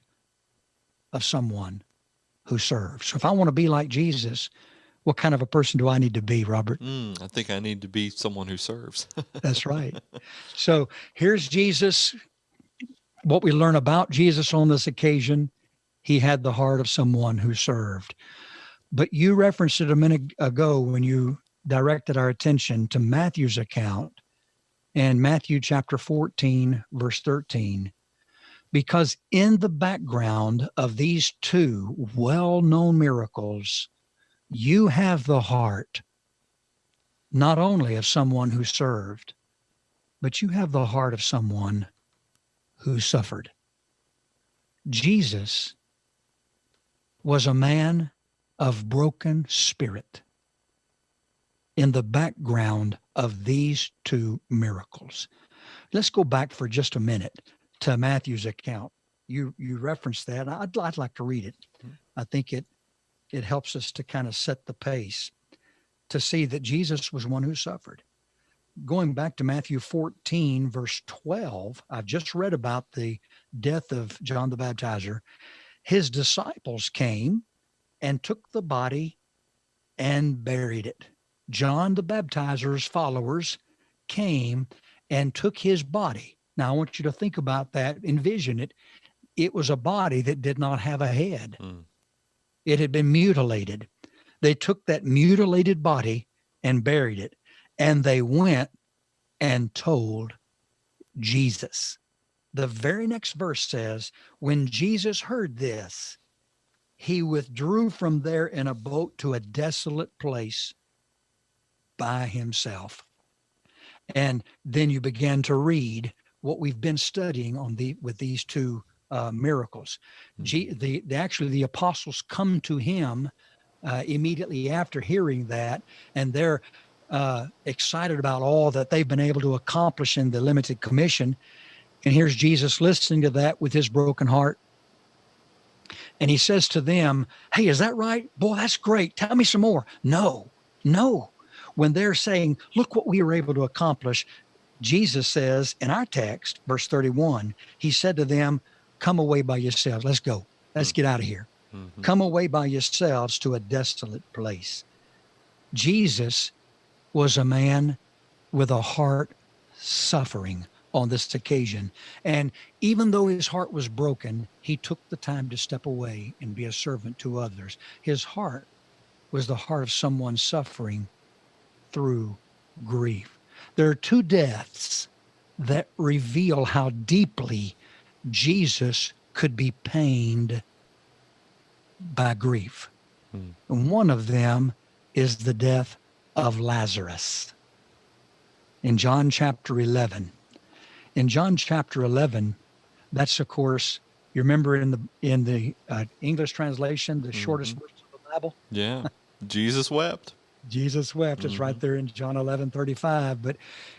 of someone who serves. So if I want to be like Jesus, what kind of a person do I need to be, Robert? I think I need to be someone who serves. That's right. So here's Jesus. What we learn about Jesus on this occasion, he had the heart of someone who served. But you referenced it a minute ago when you directed our attention to Matthew's account and Matthew chapter 14, verse 13, because in the background of these two well-known miracles, you have the heart not only of someone who served, but you have the heart of someone who suffered. Jesus was a man of broken spirit in the background of these two miracles. Let's go back for just a minute to Matthew's account. You referenced that. I'd like to read it. I think it helps us to kind of set the pace to see that Jesus was one who suffered. Going back to Matthew 14, verse 12, I've just read about the death of John the Baptizer. His disciples came and took the body and buried it. John the Baptizer's followers came and took his body. Now, I want you to think about that, envision it. It was a body that did not have a head. It had been mutilated. They took that mutilated body and buried it. And they went and told Jesus. The very next verse says, when Jesus heard this, he withdrew from there in a boat to a desolate place by himself. And then you began to read what we've been studying with these two miracles. Actually, the apostles come to him immediately after hearing that, and they're excited about all that they've been able to accomplish in the limited commission. And here's Jesus listening to that with his broken heart. And he says to them, hey, is that right? Boy, that's great. Tell me some more. No. When they're saying, look what we were able to accomplish, Jesus says in our text, verse 31, he said to them, come away by yourselves. Let's go. Let's get out of here. Mm-hmm. Come away by yourselves to a desolate place. Jesus was a man with a heart suffering on this occasion. And even though his heart was broken, he took the time to step away and be a servant to others. His heart was the heart of someone suffering through grief. There are two deaths that reveal how deeply Jesus could be pained by grief. And one of them is the death of Lazarus. In John chapter 11. In John chapter 11, that's, of course, you remember in the English translation, the shortest verse of the Bible? Yeah. Jesus wept. Jesus wept. It's right there in John 11:35. But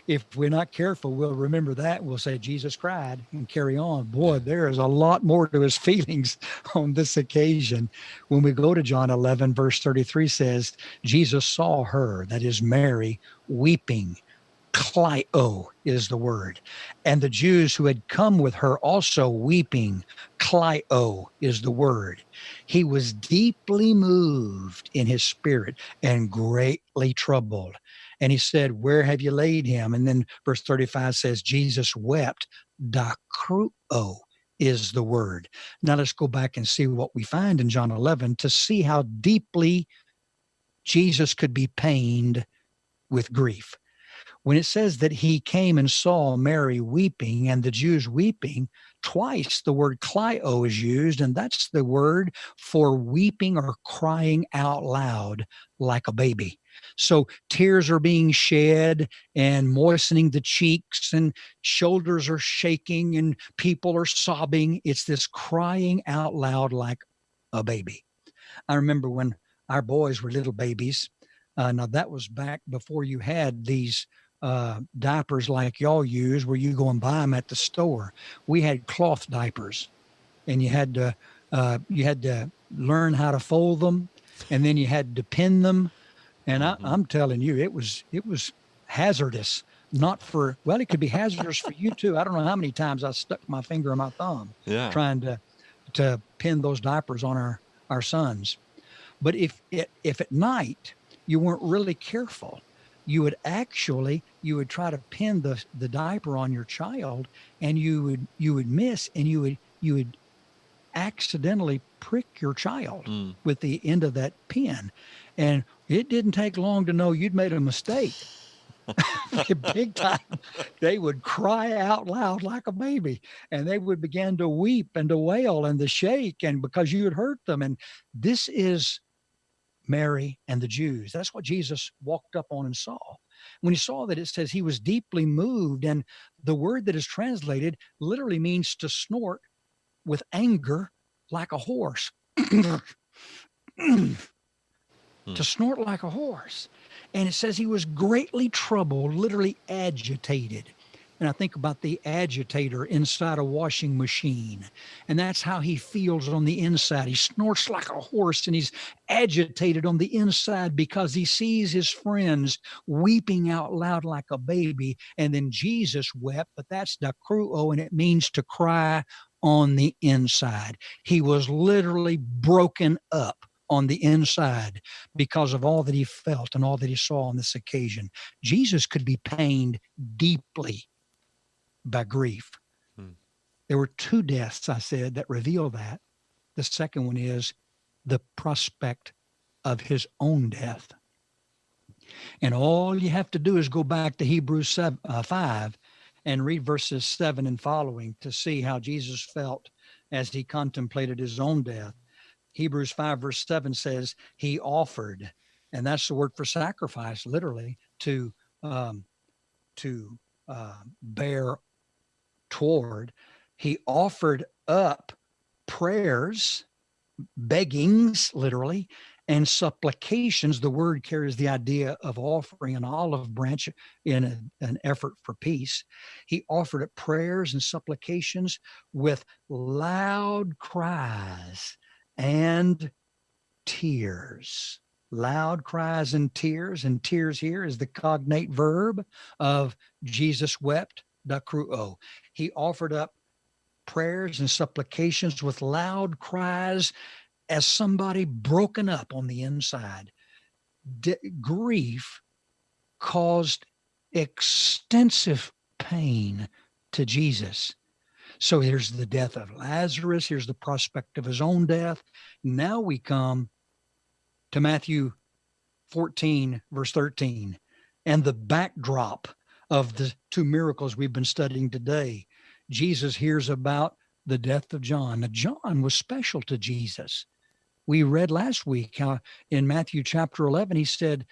if we're not careful, we'll remember that. We'll say Jesus cried and carry on. Boy, there is a lot more to his feelings on this occasion. When we go to John 11, verse 33 says, Jesus saw her, that is Mary, weeping. Clio is the word. And the Jews who had come with her also weeping. Clio is the word. He was deeply moved in his spirit and greatly troubled. And he said, where have you laid him? And then verse 35 says, Jesus wept. Dakruo is the word. Now let's go back and see what we find in John 11 to see how deeply Jesus could be pained with grief. When it says that he came and saw Mary weeping and the Jews weeping, twice the word Clio is used, and that's the word for weeping or crying out loud like a baby. So tears are being shed and moistening the cheeks, and shoulders are shaking and people are sobbing. It's this crying out loud like a baby. I remember when our boys were little babies. Now that was back before you had these diapers like y'all use, where you go and buy them at the store. We had cloth diapers, and you had to learn how to fold them, and then you had to pin them. And I'm telling you, it was hazardous. Not for, well, it could be hazardous for you too. I don't know how many times I stuck my finger in my thumb trying to pin those diapers on our sons. But if at night you weren't really careful, you would try to pin the diaper on your child, and you would miss, and you would accidentally prick your child with the end of that pin. And it didn't take long to know you'd made a mistake. Big time. They would cry out loud like a baby, and they would begin to weep and to wail and to shake, and because you had hurt them. And this is Mary and the Jews. That's what Jesus walked up on and saw. When he saw that, it says he was deeply moved, and the word that is translated literally means to snort with anger like a horse. To snort like a horse. And it says he was greatly troubled, literally agitated. And I think about the agitator inside a washing machine. And that's how he feels on the inside. He snorts like a horse, and he's agitated on the inside because he sees his friends weeping out loud like a baby. And then Jesus wept, but that's dakruo, and it means to cry on the inside. He was literally broken up on the inside because of all that he felt and all that he saw on this occasion. Jesus could be pained deeply by grief. There were two deaths, I said, that reveal that. The second one is the prospect of his own death. And all you have to do is go back to Hebrews 5 and read verses 7 and following to see how Jesus felt as he contemplated his own death. Hebrews 5 verse 7 says he offered, and that's the word for sacrifice, literally, to bear toward. He offered up prayers, beggings, literally, and supplications. The word carries the idea of offering an olive branch in an effort for peace. He offered up prayers and supplications with loud cries and tears. Loud cries and tears here is the cognate verb of Jesus wept, dakruo. He offered up prayers and supplications with loud cries as somebody broken up on the inside. Grief caused extensive pain to Jesus. So here's the death of Lazarus. Here's the prospect of his own death. Now we come to Matthew 14, verse 13, and the backdrop of the two miracles we've been studying today. Jesus hears about the death of John. Now, John was special to Jesus. We read last week how in Matthew chapter 11, he said,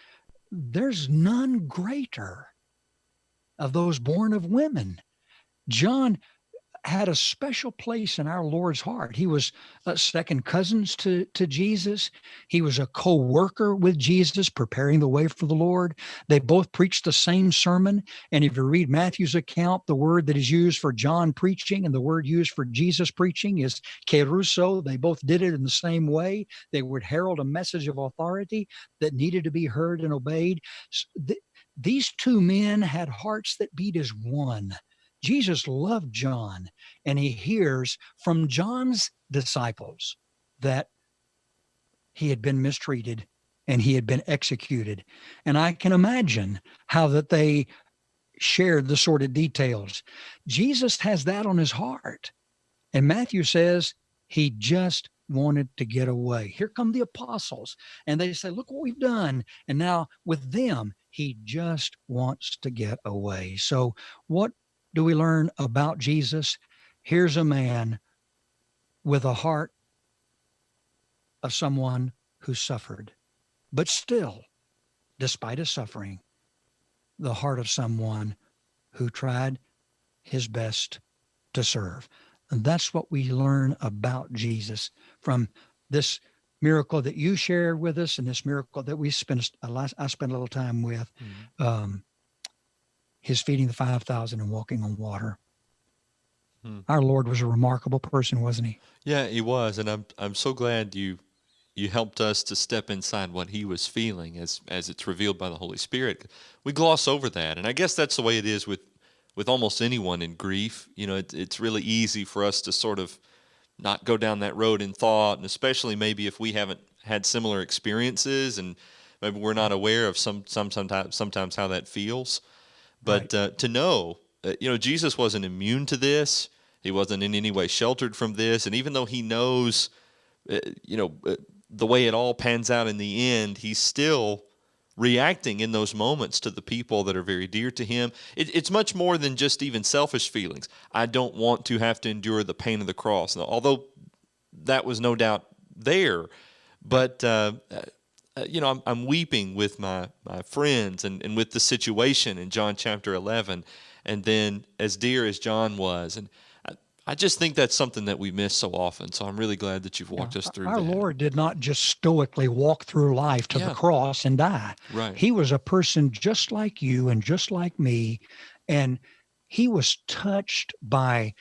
there's none greater of those born of women. John had a special place in our Lord's heart. He was second cousins to Jesus. He was a co-worker with Jesus, preparing the way for the Lord. They both preached the same sermon. And if you read Matthew's account, the word that is used for John preaching and the word used for Jesus preaching is keruso. They both did it in the same way. They would herald a message of authority that needed to be heard and obeyed. These two men had hearts that beat as one. Jesus loved John, and he hears from John's disciples that he had been mistreated and he had been executed. And I can imagine how that they shared the sordid details. Jesus has that on his heart. And Matthew says he just wanted to get away. Here come the apostles, and they say, look what we've done. And now with them, he just wants to get away. So what do we learn about Jesus? Here's a man with a heart of someone who suffered, but still, despite his suffering, the heart of someone who tried his best to serve. And that's what we learn about Jesus from this miracle that you shared with us and this miracle that I spent a little time with. His feeding the 5,000 and walking on water. Our Lord was a remarkable person, wasn't he? Yeah, he was, and I'm so glad you helped us to step inside what he was feeling as it's revealed by the Holy Spirit. We gloss over that, and I guess that's the way it is with almost anyone in grief. You know, it's really easy for us to sort of not go down that road in thought, and especially maybe if we haven't had similar experiences, and maybe we're not aware of sometimes how that feels. But Right. to know, Jesus wasn't immune to this. He wasn't in any way sheltered from this. And even though he knows, the way it all pans out in the end, he's still reacting in those moments to the people that are very dear to him. It's much more than just even selfish feelings. I don't want to have to endure the pain of the cross. Now, although that was no doubt there, but I'm weeping with my friends and with the situation in John chapter 11, and then as dear as John was. And I just think that's something that we miss so often. So I'm really glad that you've walked us through Our that. Lord did not just stoically walk through life to the cross and die. Right. He was a person just like you and just like me. And he was touched by,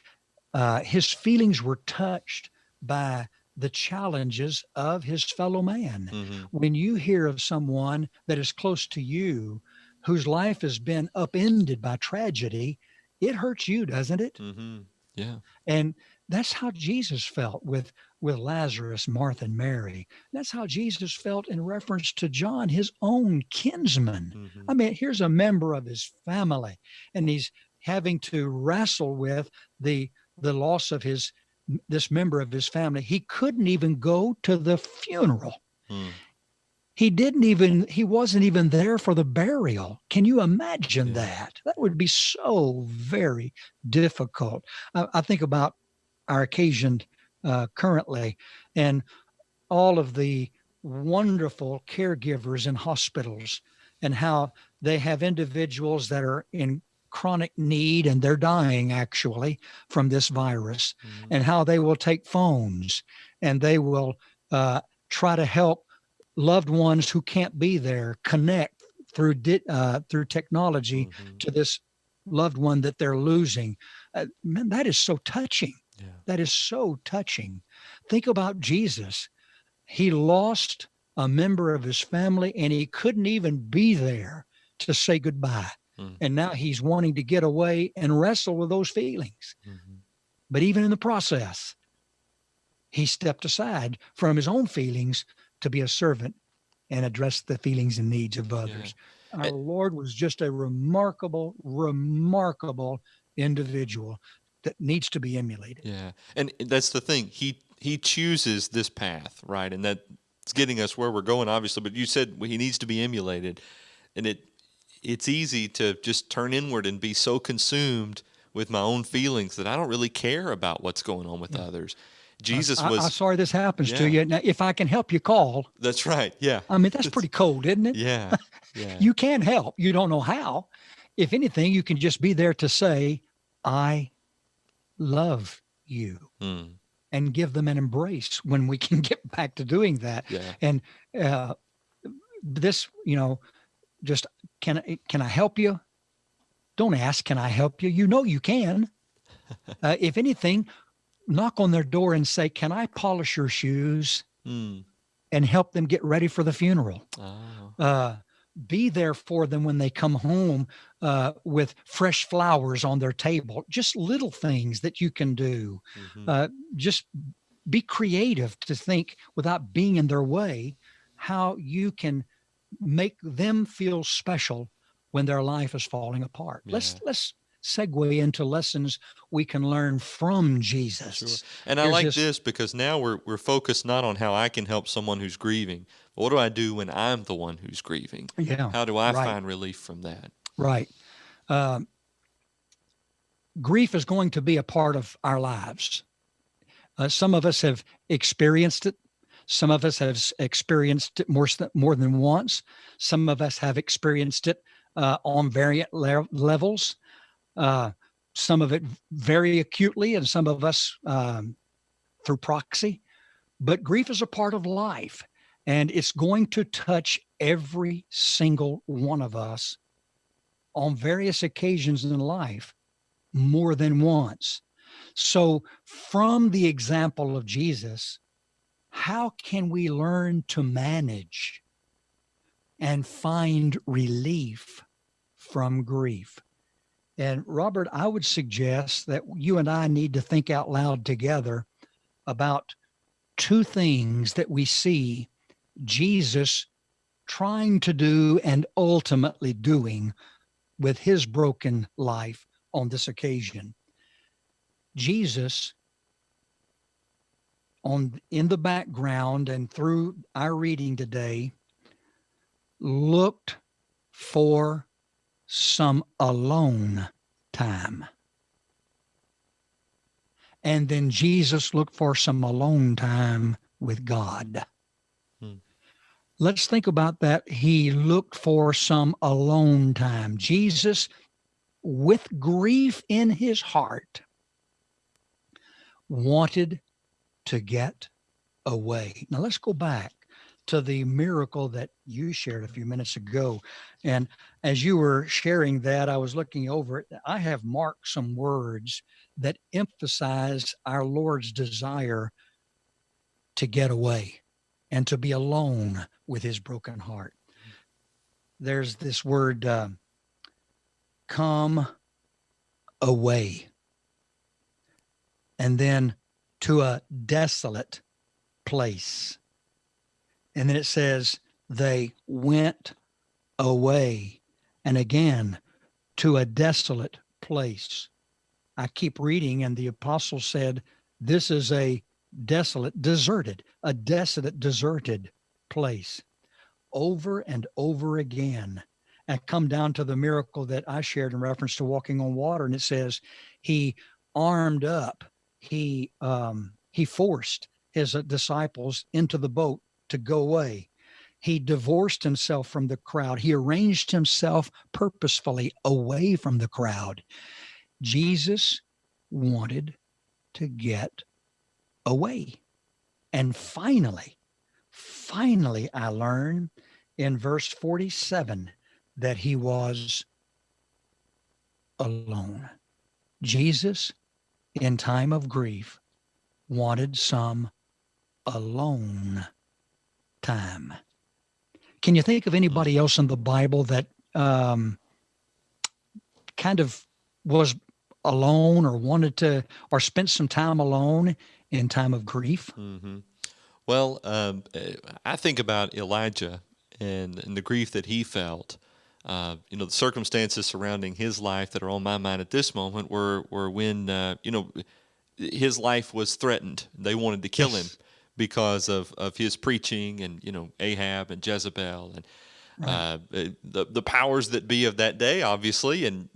his feelings were touched by the challenges of his fellow man. Mm-hmm. When you hear of someone that is close to you whose life has been upended by tragedy, it hurts you, doesn't it? Mm-hmm. Yeah. And that's how Jesus felt with Lazarus, Martha, and Mary. That's how Jesus felt in reference to John, his own kinsman. Mm-hmm. I mean, here's a member of his family, and he's having to wrestle with the loss of this member of his family. He couldn't even go to the funeral. Mm. he wasn't even there for the burial. Can you imagine Yeah. that? That would be so very difficult. I think about our occasion currently and all of the wonderful caregivers in hospitals and how they have individuals that are in chronic need and they're dying actually from this virus, Mhm. and how they will take phones and they will uh, try to help loved ones who can't be there connect through technology Mhm. to this loved one that they're losing. Man, that is so touching. Yeah. That is so touching. Think about Jesus. He lost a member of his family and he couldn't even be there to say goodbye. Mm. And now he's wanting to get away and wrestle with those feelings. Mhm. But even in the process, he stepped aside from his own feelings to be a servant and address the feelings and needs of Yeah. others. Our Eh, Lord was just a remarkable, remarkable individual that needs to be emulated. yeah. And that's the thing. He chooses this path, right? And that's getting us where we're going, obviously. But you said he needs to be emulated, and it's easy to just turn inward and be so consumed with my own feelings that I don't really care about what's going on with Yeah. others. Jesus I'm was, sorry this happens to yeah, you. Now, if I can help you, call. that's right. Yeah. I mean, that's It's- pretty cold, isn't it? yeah. Yeah. You can help. You don't know how. If anything, you can just be there to say, I love you, Mm. and give them an embrace when we can get back to doing that. Yeah. And uh, this, just can I help you? Don't ask, can I help you? You know you can. If anything, knock on their door and say, can I polish your shoes Mm. and help them get ready for the funeral? Oh. Uh, be there for them when they come home with fresh flowers on their table. Just little things that you can do. Mm-hmm. Just be creative to think without being in their way how you can make them feel special when their life is falling apart. Yeah. Let's segue into lessons we can learn from Sure. Jesus. And I Here's like this. this because now we're focused not on how I can help someone who's grieving, but what do I do when I'm the one who's grieving? Yeah, How do I right, find relief from that? right. Um, Grief is going to be a part of our lives. Some of us have experienced it. Some of us have experienced it more than once. Some of us have experienced it on variant levels. Uh, some of it very acutely, and some of us through proxy. But grief is a part of life, and it's going to touch every single one of us on various occasions in life more than once. So, from the example of Jesus, how can we learn to manage and find relief from grief? And Robert, I would suggest that you and I need to think out loud together about two things that we see Jesus trying to do and ultimately doing with his broken life on this occasion. Jesus, in the background and through our reading today, looked for some alone time. And then Jesus looked for some alone time with God. Hmm. Let's think about that. He looked for some alone time. Jesus, with grief in his heart, wanted to get away. Now let's go back to the miracle that you shared a few minutes ago. And as you were sharing that, I was looking over it. I have marked some words that emphasize our Lord's desire to get away and to be alone with his broken heart. There's this word, come away, and then to a desolate place. And then it says, they went away. And again, to a desolate place. I keep reading, and the apostle said, this is a desolate, deserted place. over and over again, and come down to the miracle that I shared in reference to walking on water. And it says he armed up, he forced his disciples into the boat to go away. He divorced himself from the crowd. He arranged himself purposefully away from the crowd. Jesus wanted to get away. And finally, I learn in verse 47 that he was alone. Jesus, in time of grief, wanted some alone time. Can you think of anybody else in the Bible that kind of was alone or wanted to, or spent some time alone in time of grief? Mm-hmm. Well, I think about Elijah and the grief that he felt. The circumstances surrounding his life that are on my mind at this moment were when, his life was threatened. They wanted to kill him because of his preaching and, Ahab and Jezebel and the powers that be of that day, obviously, and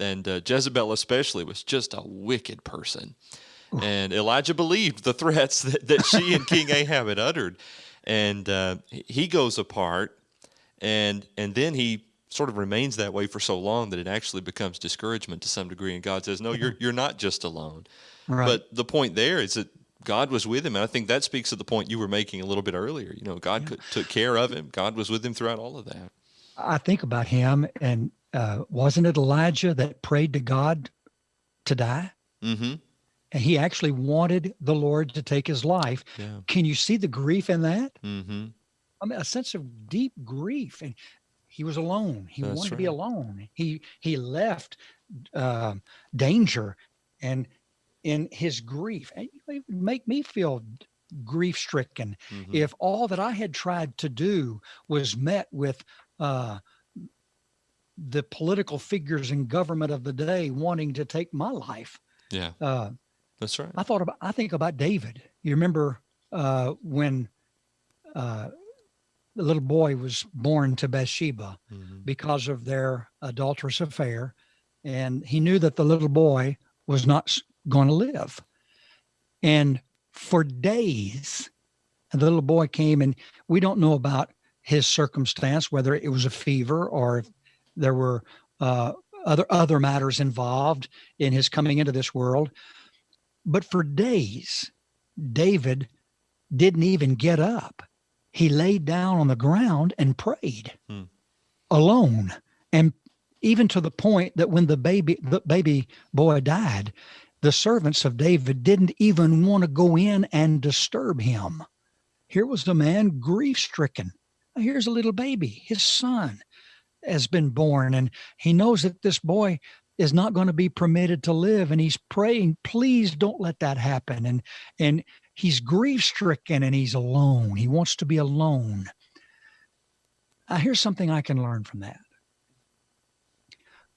Jezebel especially was just a wicked person. And Elijah believed the threats that she and King Ahab had uttered. And he goes apart, and then he sort of remains that way for so long that it actually becomes discouragement to some degree. And God says, no, you're not just alone. Right. But the point there is that God was with him. And I think that speaks to the point you were making a little bit earlier. God took care of him. God was with him throughout all of that. I think about him, and wasn't it Elijah that prayed to God to die? Mm-hmm. And he actually wanted the Lord to take his life. Yeah. Can you see the grief in that? Mm-hmm. I mean, a sense of deep grief. And he was alone. He wanted to be alone. He left danger, and in his grief, and it would make me feel grief-stricken if all that I had tried to do was met with the political figures in government of the day wanting to take my life. Yeah, that's right. I think about David. You remember when the little boy was born to Bathsheba because of their adulterous affair, and he knew that the little boy was not going to live. And for days, the little boy came, and we don't know about his circumstance, whether it was a fever or if there were other matters involved in his coming into this world. But for days, David didn't even get up. He laid down on the ground and prayed alone. And even to the point that when the baby boy died, the servants of David didn't even want to go in and disturb him. Here was the man grief-stricken. Here's a little baby. His son has been born, and he knows that this boy is not going to be permitted to live, and he's praying, please don't let that happen. And he's grief-stricken, and he's alone. He wants to be alone. Here's something I can learn from that.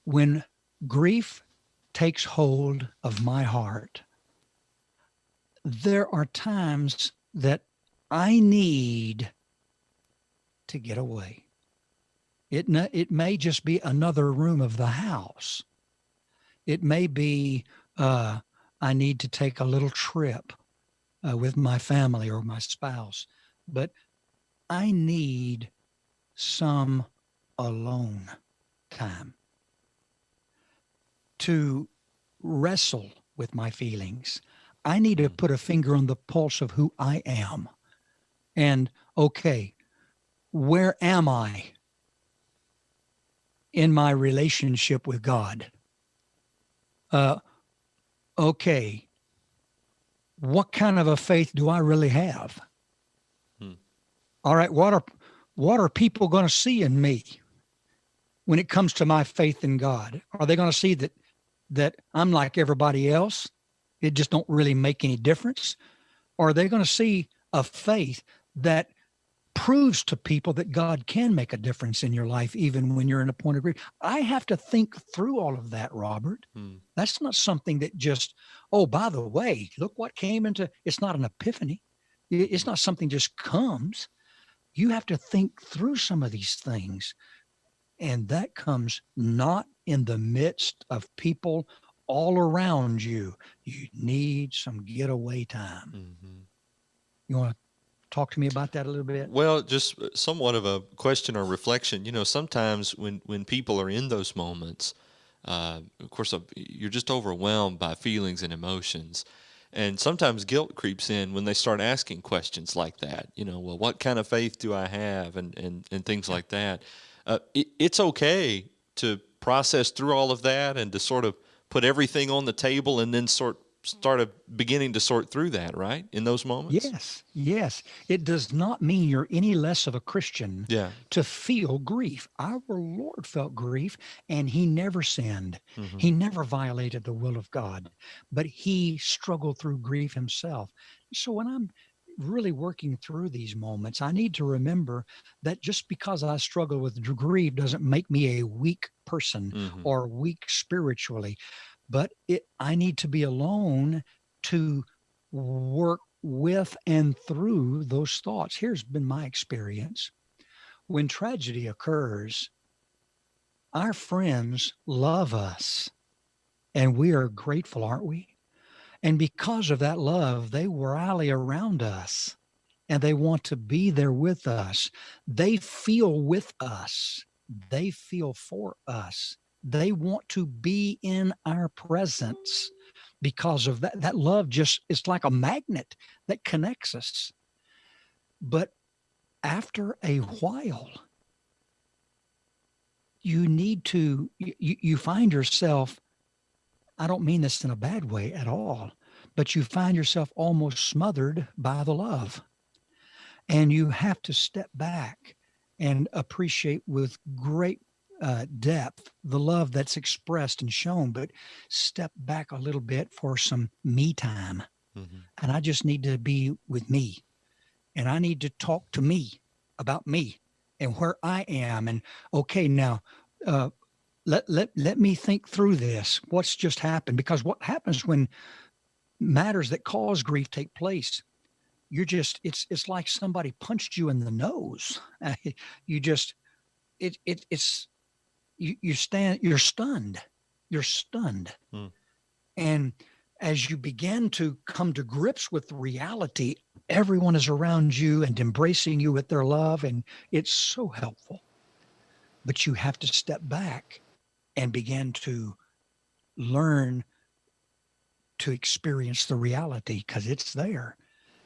When grief takes hold of my heart, there are times that I need to get away. It may just be another room of the house. It may be I need to take a little trip with my family or my spouse, but I need some alone time to wrestle with my feelings. I need to put a finger on the pulse of who I am. And okay, where am I in my relationship with God? Okay, what kind of a faith do I really have? All right, what are people going to see in me when it comes to my faith in God? Are they going to see that I'm like everybody else? It just don't really make any difference? Or are they going to see a faith that proves to people that God can make a difference in your life, even when you're in a point of grief? I have to think through all of that, Robert. That's not something that just, oh, by the way, look what came into, it's not an epiphany. It's not something just comes. You have to think through some of these things. And that comes not in the midst of people all around you. You need some getaway time. Hmm. You want to talk to me about that a little bit? Well, just somewhat of a question or reflection. Sometimes when people are in those moments, of course, you're just overwhelmed by feelings and emotions. And sometimes guilt creeps in when they start asking questions like that. Well, what kind of faith do I have? And things Yeah. like that. It's okay to process through all of that and to sort of put everything on the table and then beginning to sort through that, right? In those moments. Yes, yes. It does not mean you're any less of a Christian Yeah. to feel grief. Our Lord felt grief and he never sinned. Hmm. He never violated the will of God, but he struggled through grief himself. So when I'm really working through these moments, I need to remember that just because I struggle with grief doesn't make me a weak person Hmm. or weak spiritually, but I need to be alone to work with and through those thoughts. Here's been my experience. When tragedy occurs, our friends love us and we are grateful, aren't we? And because of that love, they rally around us and they want to be there with us. They feel with us. They feel for us. They want to be in our presence because of that. That love just is like a magnet that connects us. But after a while, you find yourself, I don't mean this in a bad way at all, but you find yourself almost smothered by the love. And you have to step back and appreciate with great depth the love that's expressed and shown, but step back a little bit for some me time. Hmm. And I just need to be with me. And I need to talk to me about me and where I am. And okay, now uh, let me think through this. What's just happened? Because what happens when matters that cause grief take place, it's like somebody punched you in the nose. You just it's you're stunned. You're stunned. Mm. And as you begin to come to grips with reality, everyone is around you and embracing you with their love, and it's so helpful. But you have to step back and begin to learn to experience the reality because it's there.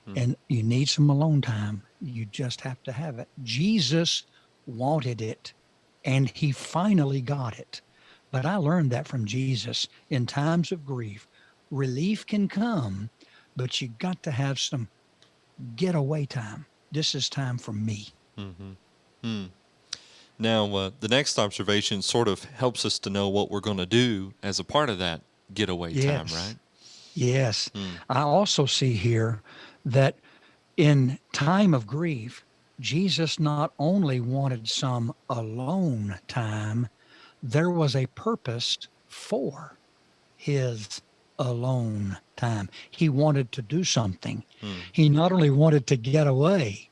Mm. And you need some alone time. You just have to have it. Jesus wanted it and he finally got it. But I learned that from Jesus. In times of grief, relief can come, but you got to have some getaway time. This is time for me. Hmm. Mm. Now, the next observation sort of helps us to know what we're going to do as a part of that getaway time, Yes. right? Yes. Mm. I also see here that in time of grief, Jesus not only wanted some alone time, there was a purpose for his alone time. He wanted to do something. Mm. He not only wanted to get away,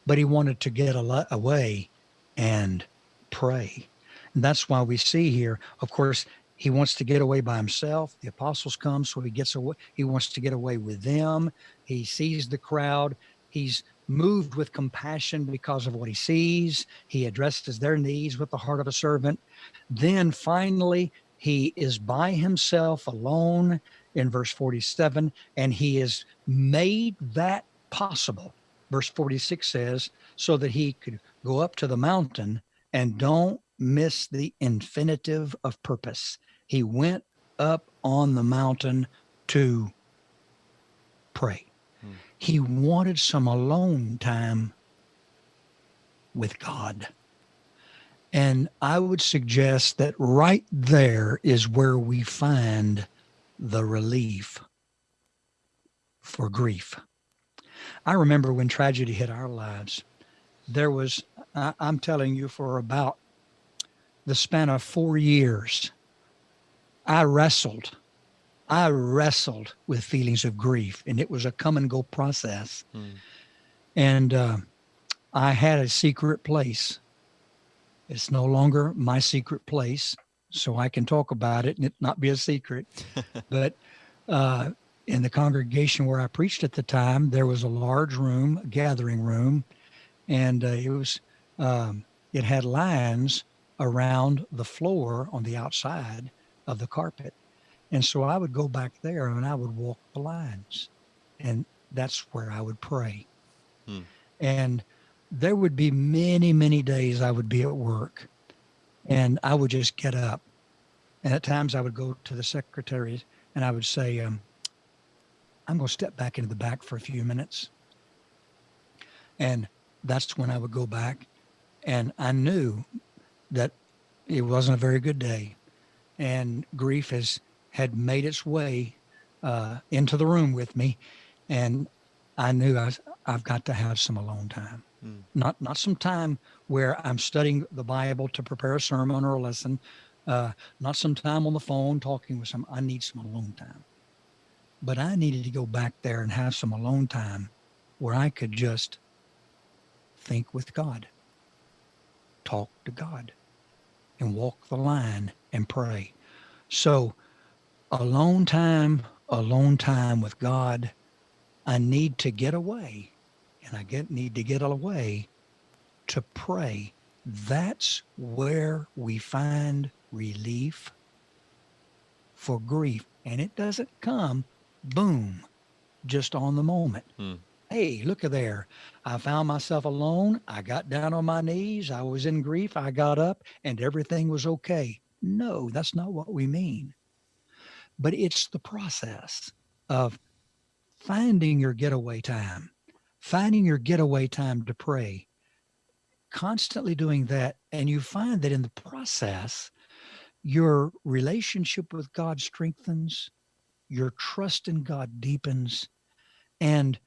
but he wanted to get away and pray. And that's why we see here, of course, he wants to get away by himself. The apostles come, so he gets away. He wants to get away with them. He sees the crowd. He's moved with compassion because of what he sees. He addresses their needs with the heart of a servant. Then finally, he is by himself alone in verse 47, and he has made that possible. Verse 46 says, so that he could go up to the mountain, and don't miss the infinitive of purpose. He went up on the mountain to pray. Mm. He wanted some alone time with God. And I would suggest that right there is where we find the relief for grief. I remember when tragedy hit our lives, there was, I'm telling you, for about the span of 4 years, I wrestled. I wrestled with feelings of grief, and it was a come and go process. Mm. And I had a secret place. It's no longer my secret place, so I can talk about it and it not be a secret. But uh, in the congregation where I preached at the time, there was a large room, a gathering room, and it had lines around the floor on the outside of the carpet. And so I would go back there and I would walk the lines, and that's where I would pray. Hmm. And there would be many, many days I would be at work and I would just get up. And at times I would go to the secretary and I would say, I'm going to step back into the back for a few minutes. And that's when I would go back. And I knew that it wasn't a very good day. And grief had made its way into the room with me. And I knew I've got to have some alone time. Hmm. Not some time where I'm studying the Bible to prepare a sermon or a lesson. Not some time on the phone talking with I need some alone time. But I needed to go back there and have some alone time where I could just think with God, talk to God, and walk the line and pray. So alone time with God, I need to get away, and need to get away to pray. That's where we find relief for grief. And it doesn't come, boom, just on the moment. Hmm. Hey, look at there. I found myself alone. I got down on my knees. I was in grief. I got up and everything was okay. No, that's not what we mean. But it's the process of finding your getaway time, to pray, constantly doing that. And you find that in the process, your relationship with God strengthens, your trust in God deepens, and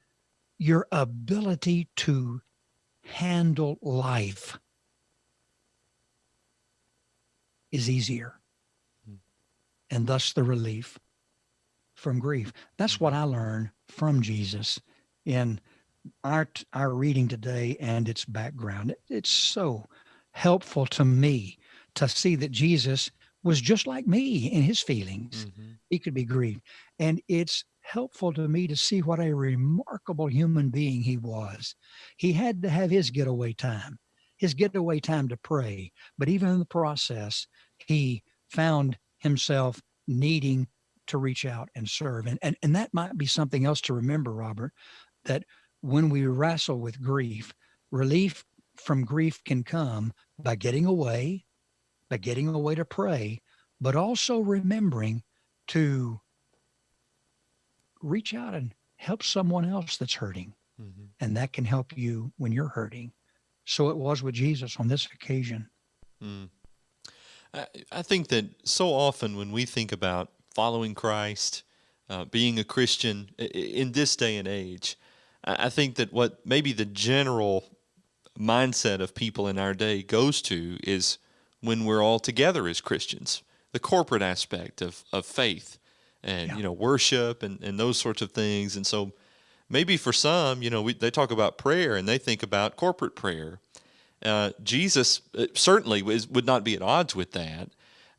your ability to handle life is easier, and thus the relief from grief. That's what I learned from Jesus in our reading today and its background. It's so helpful to me to see that Jesus was just like me in his feelings. Mm-hmm. He could be grieved. And it's helpful to me to see what a remarkable human being he was. He had to have his getaway time to pray. But even in the process, he found himself needing to reach out and serve. And that might be something else to remember, Robert, that when we wrestle with grief, relief from grief can come by getting away to pray, but also remembering to reach out and help someone else that's hurting. Mm-hmm. And that can help you when you're hurting. So it was with Jesus on this occasion. Mm. I think that so often when we think about following Christ, being a Christian in this day and age, I think that what maybe the general mindset of people in our day goes to is when we're all together as Christians, the corporate aspect of faith and, worship and those sorts of things. And so maybe for some, they talk about prayer and they think about corporate prayer. Jesus certainly would not be at odds with that.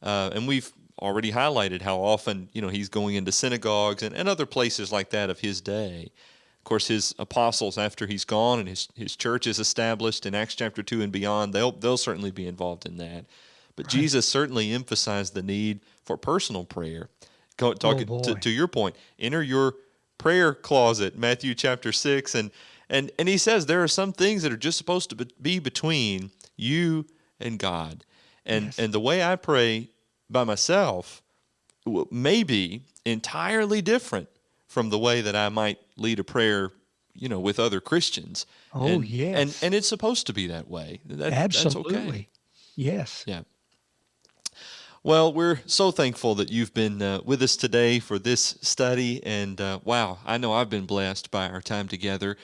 And we've already highlighted how often, he's going into synagogues and other places like that of his day. Of course, his apostles, after he's gone and his church is established in Acts chapter 2 and beyond, they'll certainly be involved in that. But right. Jesus certainly emphasized the need for personal prayer. To your point, enter your prayer closet, Matthew chapter 6, and he says there are some things that are just supposed to be between you and God. And the way I pray by myself may be entirely different from the way that I might lead a prayer, with other Christians. Yes. And it's supposed to be that way. Absolutely. That's okay. Yes. Yeah. Well, we're so thankful that you've been with us today for this study. And wow, I know I've been blessed by our time together.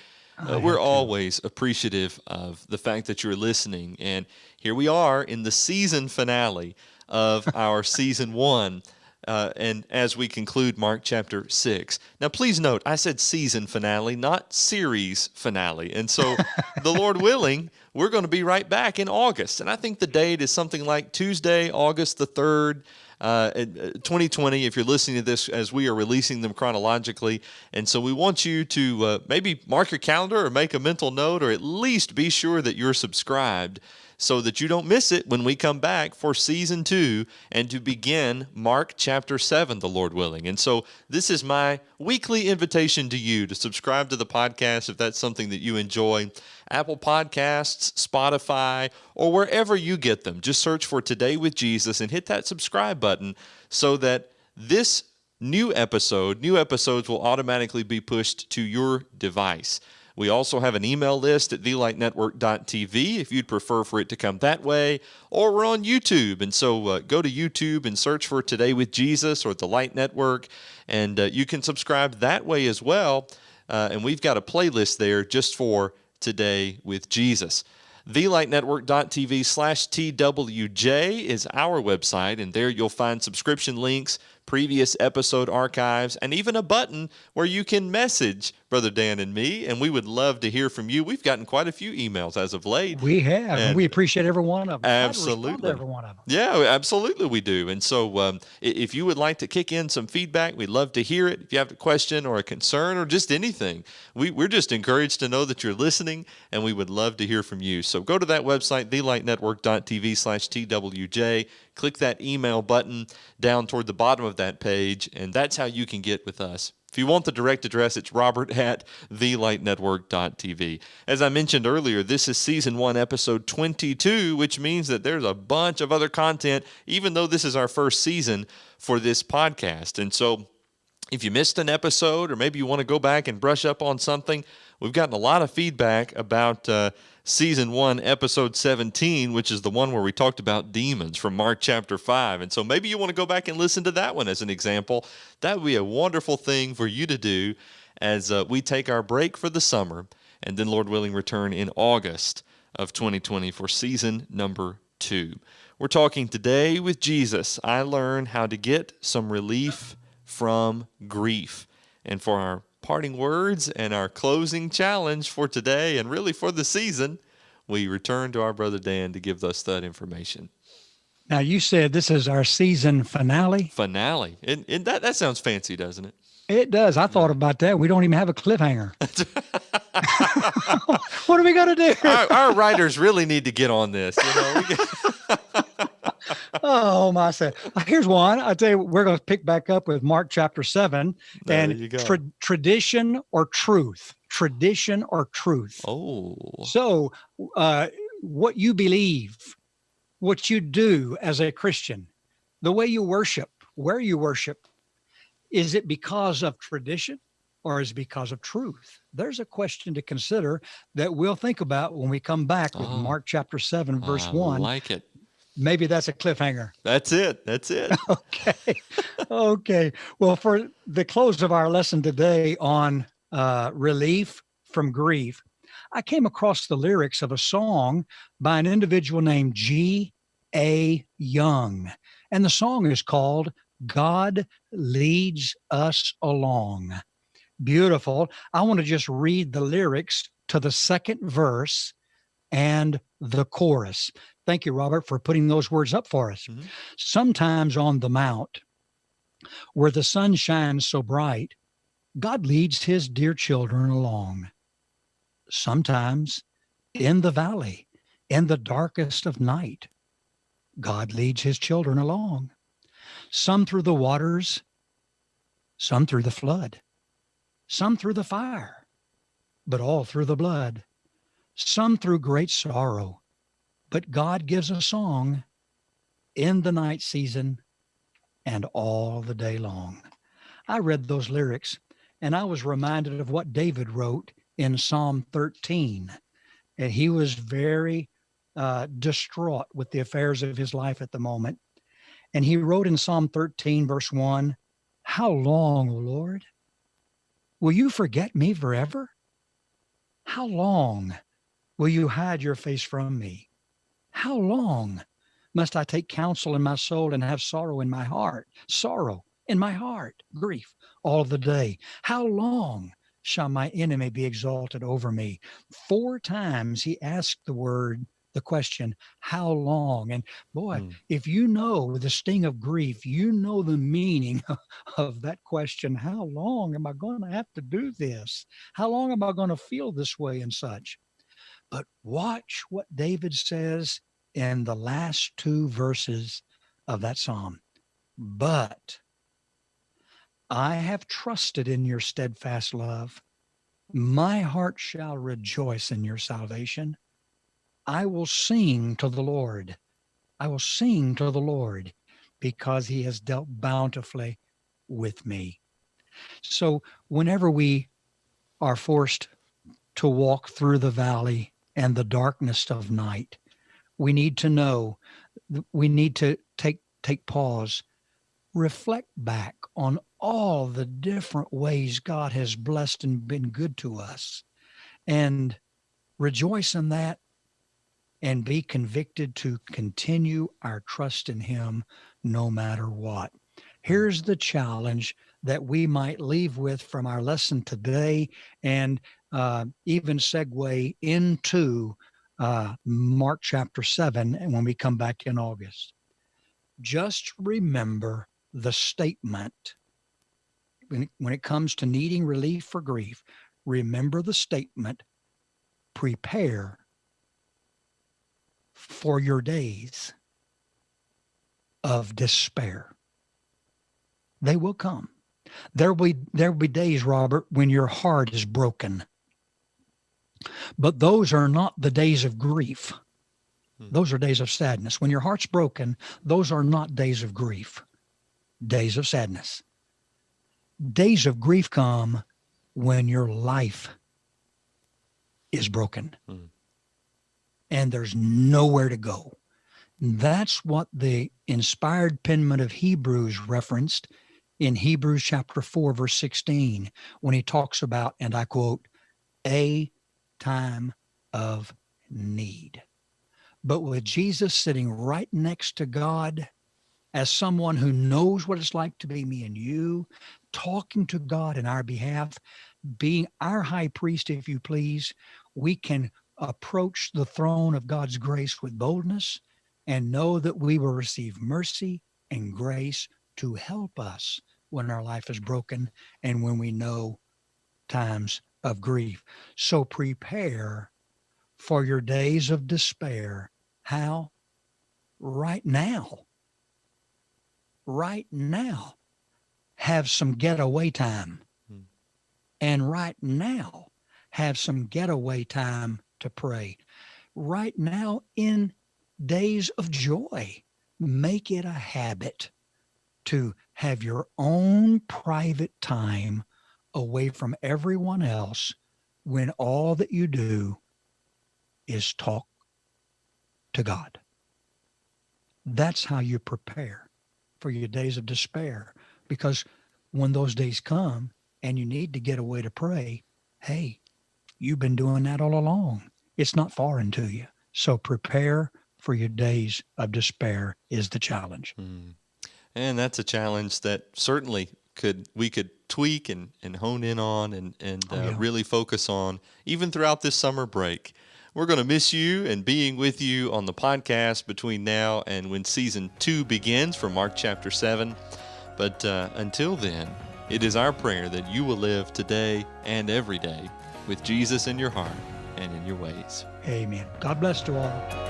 We're always appreciative of the fact that you're listening. And here we are in the season finale of our season 1 and as we conclude Mark chapter 6. Now, please note, I said season finale, not series finale. And so, the Lord willing, we're going to be right back in August. And I think the date is something like Tuesday, August the 3rd. 2020, if you're listening to this as we are releasing them chronologically. And so we want you to maybe mark your calendar or make a mental note, or at least be sure that you're subscribed so that you don't miss it when we come back for season 2 and to begin Mark chapter 7, the Lord willing. And so this is my weekly invitation to you to subscribe to the podcast if that's something that you enjoy. Apple Podcasts, Spotify, or wherever you get them. Just search for Today with Jesus and hit that subscribe button so that this new episodes will automatically be pushed to your device. We also have an email list at thelightnetwork.tv if you'd prefer for it to come that way, or we're on YouTube. And so go to YouTube and search for Today with Jesus or The Light Network, and you can subscribe that way as well. And we've got a playlist there just for Today with Jesus. thelightnetwork.tv/TWJ is our website, and there you'll find subscription links, previous episode archives, and even a button where you can message Brother Dan and me, and we would love to hear from you. We've gotten quite a few emails as of late. We have, and we appreciate every one of them. Absolutely. Every one of them. Yeah, absolutely we do. And so if you would like to kick in some feedback, we'd love to hear it. If you have a question or a concern or just anything, we're just encouraged to know that you're listening, and we would love to hear from you. So go to that website, thelightnetwork.tv/TWJ. Click that email button down toward the bottom of that page, and that's how you can get with us. If you want the direct address, it's robert@thelightnetwork.tv. As I mentioned earlier, this is Season 1, Episode 22, which means that there's a bunch of other content, even though this is our first season for this podcast. And so if you missed an episode, or maybe you want to go back and brush up on something, we've gotten a lot of feedback about Season 1, Episode 17, which is the one where we talked about demons from Mark chapter 5. And so maybe you want to go back and listen to that one as an example. That would be a wonderful thing for you to do as we take our break for the summer, and then, Lord willing, return in August of 2020 for season number 2. We're talking Today with Jesus. I learn how to get some relief from grief. And for our parting words and our closing challenge for today, and really for the season, we return to our brother Dan to give us that information. Now, you said this is our season finale. Finale. And that sounds fancy, doesn't it? It does. I thought about that. We don't even have a cliffhanger. What are we going to do? Our writers really need to get on this. You know? Oh, my son. Here's one. I tell you, we're going to pick back up with Mark chapter 7 and tradition or truth. Tradition or truth. Oh. So what you believe, what you do as a Christian, the way you worship, where you worship, is it because of tradition or is it because of truth? There's a question to consider that we'll think about when we come back with Mark chapter 7, verse 1. I like it. Maybe that's a cliffhanger. That's it. Okay. Okay. Well, for the close of our lesson today on relief from grief, I came across the lyrics of a song by an individual named G.A. Young. And the song is called God Leads Us Along. Beautiful. I want to just read the lyrics to the second verse and the chorus. Thank you, Robert, for putting those words up for us. Mm-hmm. Sometimes on the mount, where the sun shines so bright, God leads his dear children along. Sometimes in the valley, in the darkest of night, God leads his children along. Some through the waters, some through the flood, some through the fire, but all through the blood. Some through great sorrow, but God gives a song in the night season and all the day long. I read those lyrics and I was reminded of what David wrote in Psalm 13. And he was very distraught with the affairs of his life at the moment. And he wrote in Psalm 13, verse 1, "How long, O Lord, will you forget me forever? How long will you hide your face from me? How long must I take counsel in my soul and have sorrow in my heart? Sorrow in my heart, grief all the day. How long shall my enemy be exalted over me? 4 times he asked the question, how long? And boy, Mm. if you know the sting of grief, you know the meaning of that question. How long am I going to have to do this? How long am I going to feel this way and such? But watch what David says in the last 2 verses of that psalm. But I have trusted in your steadfast love. My heart shall rejoice in your salvation. I will sing to the Lord. I will sing to the Lord because he has dealt bountifully with me. So whenever we are forced to walk through the valley and the darkness of night, we need to know, we need to take pause, reflect back on all the different ways God has blessed and been good to us, and rejoice in that and be convicted to continue our trust in him no matter what. Here's the challenge that we might leave with from our lesson today, and even segue into Mark chapter 7 and when we come back in August. Just remember the statement when it comes to needing relief for grief. Remember the statement, prepare for your days of despair. They will come. There'll be days, Robert, when your heart is broken. But those are not the days of grief. Those are days of sadness. When your heart's broken, those are not days of grief, days of sadness. Days of grief come when your life is broken and there's nowhere to go. That's what the inspired penman of Hebrews referenced in Hebrews chapter 4, verse 16, when he talks about, and I quote, a time of need. But with Jesus sitting right next to God as someone who knows what it's like to be me and you, talking to God in our behalf, being our high priest, if you please, we can approach the throne of God's grace with boldness and know that we will receive mercy and grace to help us when our life is broken and when we know times of grief. So prepare for your days of despair. How? Right now. Right now. Have some getaway time. And right now, have some getaway time to pray. Right now, in days of joy, make it a habit to have your own private time away from everyone else when all that you do is talk to God. That's how you prepare for your days of despair. Because when those days come and you need to get away to pray, hey, you've been doing that all along. It's not foreign to you. So prepare for your days of despair is the challenge. And that's a challenge that certainly we could tweak and hone in on and really focus on even throughout this summer break. We're going to miss you and being with you on the podcast between now and when season 2 begins for Mark chapter 7. But until then, it is our prayer that you will live today and every day with Jesus in your heart and in your ways. Amen. God bless to all.